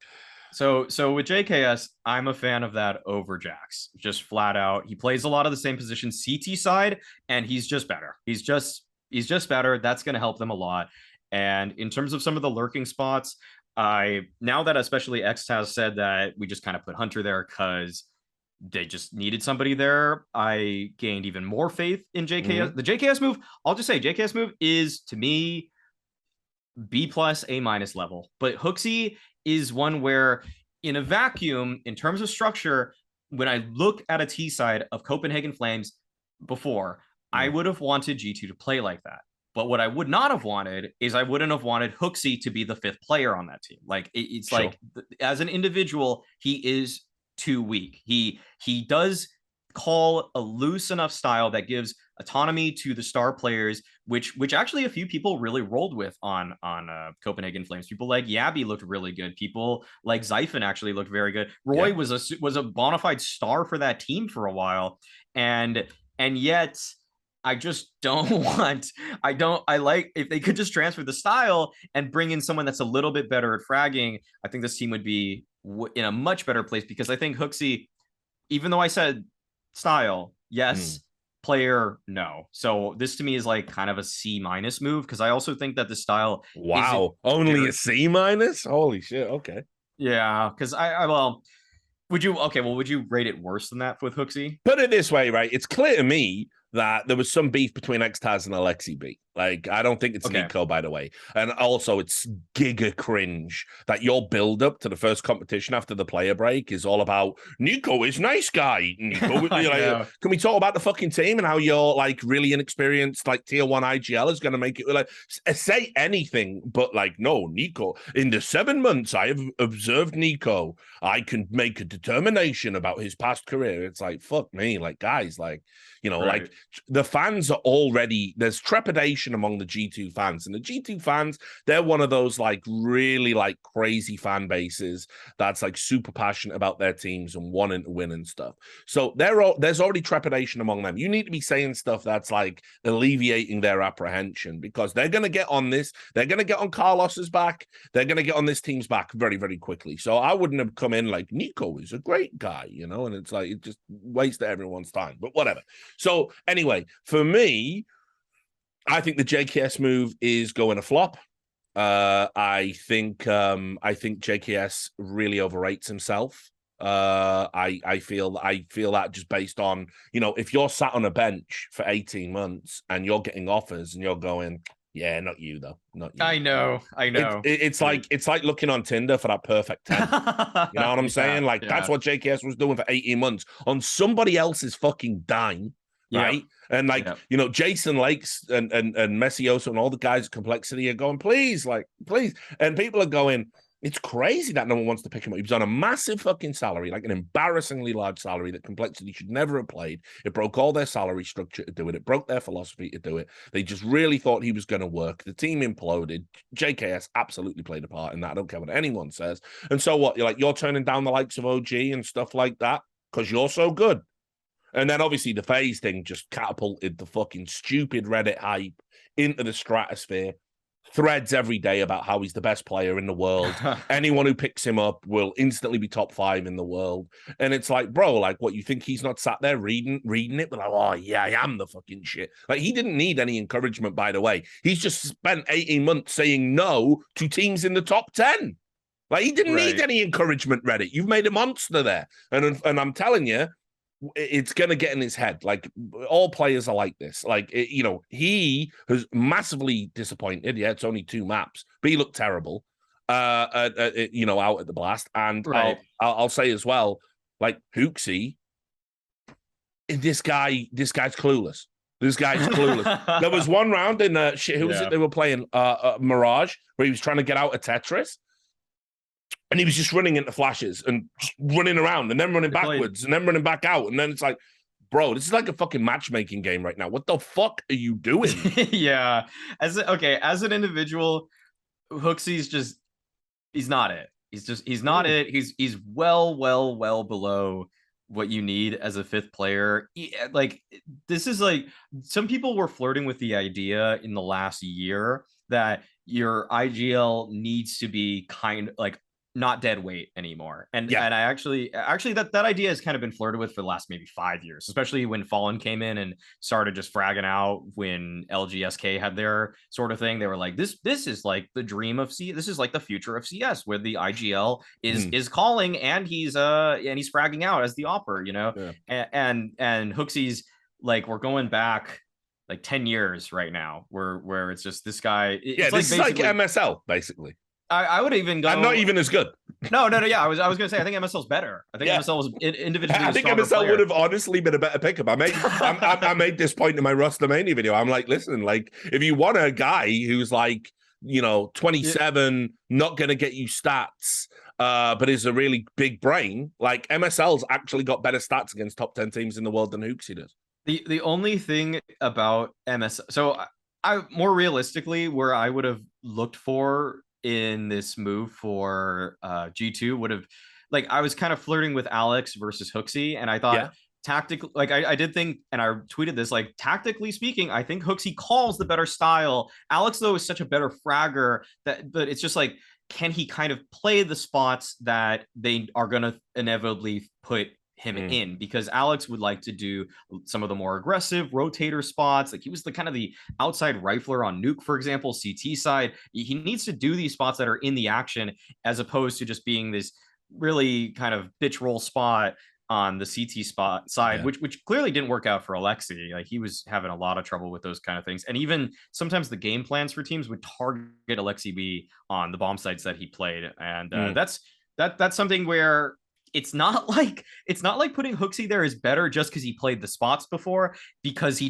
so with JKS, I'm a fan of that over Jax. Just flat out, he plays a lot of the same positions CT side, and he's just better. He's just better. That's going to help them a lot. And in terms of some of the lurking spots, now that especially X has said that we just kind of put Hunter there because they just needed somebody there, I gained even more faith in JKS. The JKS move, I'll just say JKS move is, to me, B+, A- level. But Hooksy is one where, in a vacuum, in terms of structure, when I look at a T side of Copenhagen Flames before, I would have wanted G2 to play like that. But what I would not have wanted is I wouldn't have wanted Hooksy to be the 5th player on that team. Like, it's like, as an individual, he is too weak. He does call a loose enough style that gives autonomy to the star players, which actually a few people really rolled with on Copenhagen Flames. People like Yabby looked really good. People like Zyphon actually looked very good. Roy was a bona fide star for that team for a while, and yet I just don't want. I like, if they could just transfer the style and bring in someone that's a little bit better at fragging. I think this team would be in a much better place, because I think Hooksy, even though I said style, yes, player, no. So this to me is like kind of a C- move, because I also think that the style. Wow, only a C-? Holy shit. Okay. Yeah, because would you rate it worse than that with Hooksy? Put it this way, right? It's clear to me that there was some beef between Xtaz and Alexi B. Like, I don't think it's Nico, by the way. And also, it's giga cringe that your build-up to the first competition after the player break is all about Nico is nice guy. Nico, like, can we talk about the fucking team and how you're, like, really inexperienced, like, tier 1 IGL is going to make it, like, say anything, but, like, no, Nico. In the 7 months I have observed Nico, I can make a determination about his past career. It's like, fuck me. Like, guys, like, you know, like, the fans are already, there's trepidation among the G2 fans, and the G2 fans, they're one of those like really like crazy fan bases that's like super passionate about their teams and wanting to win and stuff. So there's already trepidation among them. You need to be saying stuff that's like alleviating their apprehension, because they're going to get on this. They're going to get on Carlos's back. They're going to get on this team's back very, very quickly. So I wouldn't have come in like Nico is a great guy, you know, and it's like, it just wasted everyone's time, but whatever. So anyway, for me, I think the JKS move is going to flop. I think JKS really overrates himself. I feel that just based on, you know, if you're sat on a bench for 18 months and you're getting offers and you're going, yeah, not you though, not you. I know. It's like looking on Tinder for that perfect 10. You know what I'm saying? Like that's what JKS was doing for 18 months on somebody else's fucking dime. Right. And like, you know, Jason Lakes and Messioso and all the guys at Complexity are going, please. And people are going, it's crazy that no one wants to pick him up. He was on a massive fucking salary, like an embarrassingly large salary that Complexity should never have played. It broke all their salary structure to do it. It broke their philosophy to do it. They just really thought he was going to work. The team imploded. JKS absolutely played a part in that. I don't care what anyone says. And so what? You're turning down the likes of OG and stuff like that because you're so good. And then obviously the FaZe thing just catapulted the fucking stupid Reddit hype into the stratosphere. Threads every day about how he's the best player in the world. Anyone who picks him up will instantly be top 5 in the world. And it's like, bro, like, what, you think he's not sat there reading it? But like, oh yeah, I am the fucking shit. Like, he didn't need any encouragement, by the way. He's just spent 18 months saying no to teams in the top 10. Like, he didn't need any encouragement, Reddit. You've made a monster there. And I'm telling you, it's going to get in his head. Like, all players are like this. Like, you know, he has massively disappointed. Yeah, it's only 2 maps, but he looked terrible, you know, out at the Blast. And I'll say as well, like, Hooksy, this guy's clueless. This guy's clueless. There was one round in, who was it? They were playing Mirage, where he was trying to get out of Tetris. And he was just running into flashes and just running around and then running backwards and then running back out. And then it's like, bro, this is like a fucking matchmaking game right now. What the fuck are you doing? Yeah. As an individual, Hooksy's he's not it. He's not it. He's well below what you need as a 5th player. Like, this is like, some people were flirting with the idea in the last year that your IGL needs to be kind of like not dead weight anymore. And I actually that idea has kind of been flirted with for the last maybe 5 years, especially when Fallen came in and started just fragging out when LGSK had their sort of thing. They were like, this is like the dream of this is like the future of CS, where the IGL is calling and he's fragging out as the opper, you know. And Hooksy's like, we're going back like 10 years right now, where it's just this guy. This is like MSL basically. I would even go. I'm not even as good. No. Yeah, I was gonna say I think MSL's better. I think MSL was individually. I think MSL would have honestly been a better pickup. I made this point in my Roster Mania video. I'm like, listen, like, if you want a guy who's like, you know, 27, not gonna get you stats, but is a really big brain, like, MSL's actually got better stats against top 10 teams in the world than Hooksy does. The only thing about MSL, so I more realistically, where I would have looked for in this move for G2 would have, like, I was kind of flirting with Alex versus Hooksy, and I thought tactically, like, I did think, and I tweeted this, like, tactically speaking, I think Hooksy calls the better style. Alex, though, is such a better fragger but it's just like, can he kind of play the spots that they are going to inevitably put him in? Because Alex would like to do some of the more aggressive rotator spots. Like, he was the kind of the outside rifler on Nuke, for example, CT side. He needs to do these spots that are in the action, as opposed to just being this really kind of bitch roll spot on the CT spot side, which clearly didn't work out for Alexi. Like, he was having a lot of trouble with those kind of things. And even sometimes the game plans for teams would target Alexi B on the bomb sites that he played. And that's something where it's not like putting Hooksy there is better just because he played the spots before, because he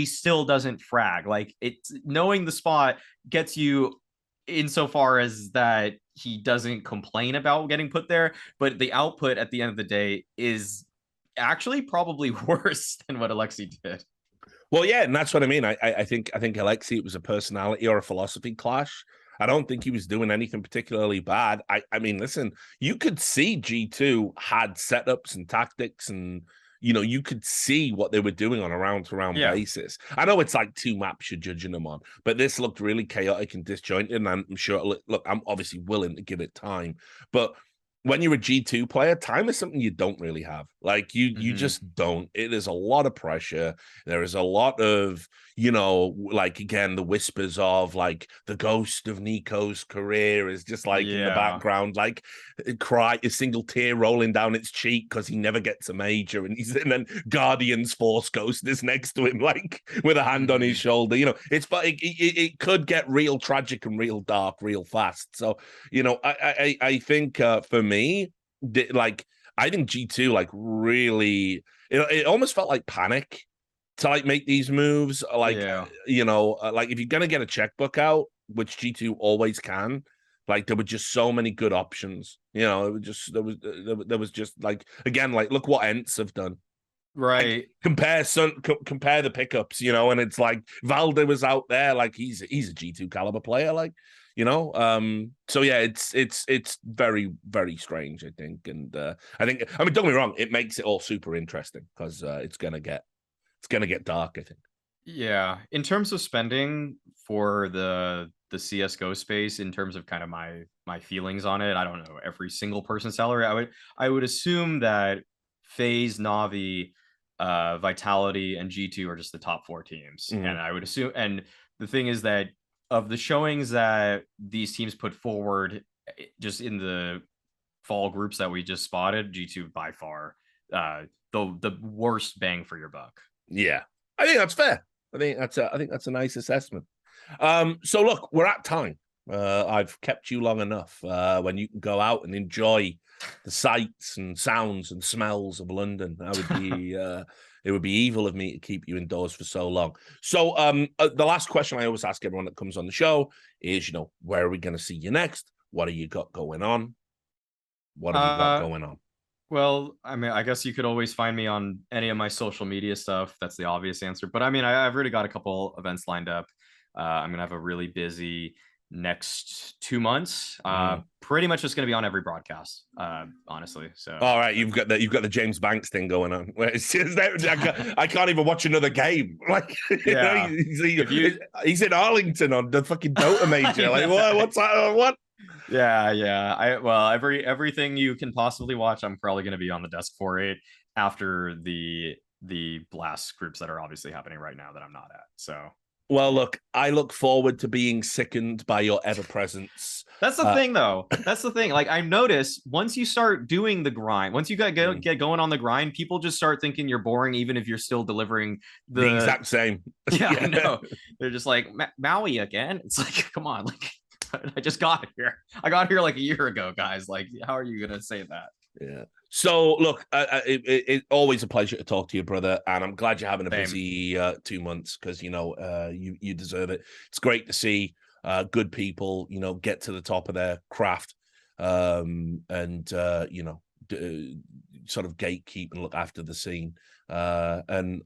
still doesn't frag. Like, it's knowing the spot gets you insofar as that he doesn't complain about getting put there, but the output at the end of the day is actually probably worse than what Alexi did. Well, yeah, and that's what I mean. I think Alexei, it was a personality or a philosophy clash. I don't think he was doing anything particularly bad. I mean, listen, you could see G2 had setups and tactics, and you could see what they were doing on a round-to-round basis. I know it's like 2 maps you're judging them on, but this looked really chaotic and disjointed, and I'm sure, look, I'm obviously willing to give it time, but when you're a G2 player, time is something you don't really have. Like you just don't. It is a lot of pressure. There is a lot of, like, again, the whispers of like the ghost of Nico's career is just like in the background, like a single tear rolling down its cheek because he never gets a major, and then Guardian's Force Ghost is next to him, like with a hand on his shoulder. It could get real tragic and real dark real fast. So, I think for me, like, I think G2 like really, it almost felt like panic to like make these moves. Like, like if you're gonna get a checkbook out, which G2 always can, like there were just so many good options. It was just there was just like, again, like look what Ents have done. Right. Like, compare the pickups, and it's like Valde was out there, like he's a G2 caliber player, like. So yeah, it's very, very strange, I think. And I mean, don't get me wrong, it makes it all super interesting because it's gonna get dark, I think. Yeah. In terms of spending for the CSGO space, in terms of kind of my feelings on it, I don't know every single person's salary. I would assume that FaZe, Navi, Vitality, and G2 are just the top 4 teams. And I would assume, and the thing is that of the showings that these teams put forward just in the fall groups that we just spotted, G2 by far the worst bang for your buck. Yeah, I think that's fair. I think that's a nice assessment. So look, we're at time. I've kept you long enough when you can go out and enjoy the sights and sounds and smells of London. That would be it would be evil of me to keep you indoors for so long. So the last question I always ask everyone that comes on the show is, where are we going to see you next? What have you got going on? What have you got going on? Well, I mean, I guess you could always find me on any of my social media stuff. That's the obvious answer. But I mean, I've already got a couple events lined up. I'm going to have a really busy next 2 months. Pretty much just going to be on every broadcast, honestly. So all right, you've got the James Banks thing going on where it's just I can't even watch another game. Like, he's in Arlington on the fucking Dota major. Like, what's that? What? Yeah. Everything you can possibly watch, I'm probably going to be on the desk for it after the blast groups that are obviously happening right now that I'm not at. So. Well, look, I look forward to being sickened by your ever-presence. That's the thing, though. That's the thing. Like, I've noticed once you start doing the grind, once you get going on the grind, people just start thinking you're boring, even if you're still delivering the exact same. Yeah, I know. They're just like, Maui again? It's like, come on. Like, I just got here. I got here like a year ago, guys. Like, how are you going to say that? Yeah. So, look, it's always a pleasure to talk to you, brother. And I'm glad you're having a busy 2 months because, you deserve it. It's great to see good people, get to the top of their craft and, sort of gatekeep and look after the scene. In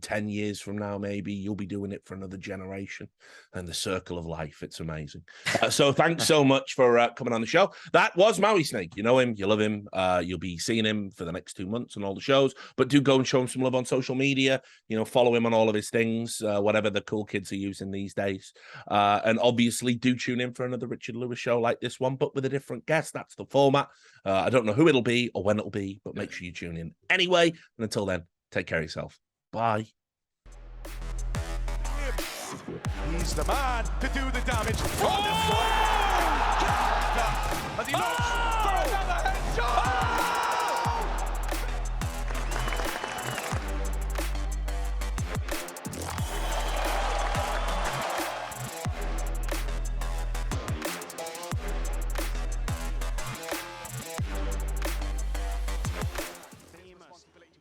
10 years from now, maybe you'll be doing it for another generation, and the circle of life. It's amazing. So thanks so much for coming on the show. That was Mauisnake. You know him, you love him. You'll be seeing him for the next 2 months on all the shows, but do go and show him some love on social media. Follow him on all of his things, whatever the cool kids are using these days. And obviously do tune in for another Richard Lewis show like this one, but with a different guest. That's the format. I don't know who it'll be or when it'll be, but make sure you tune in anyway. And until then, take care of yourself. Bye. He's the man to do the damage. Oh! As he looks.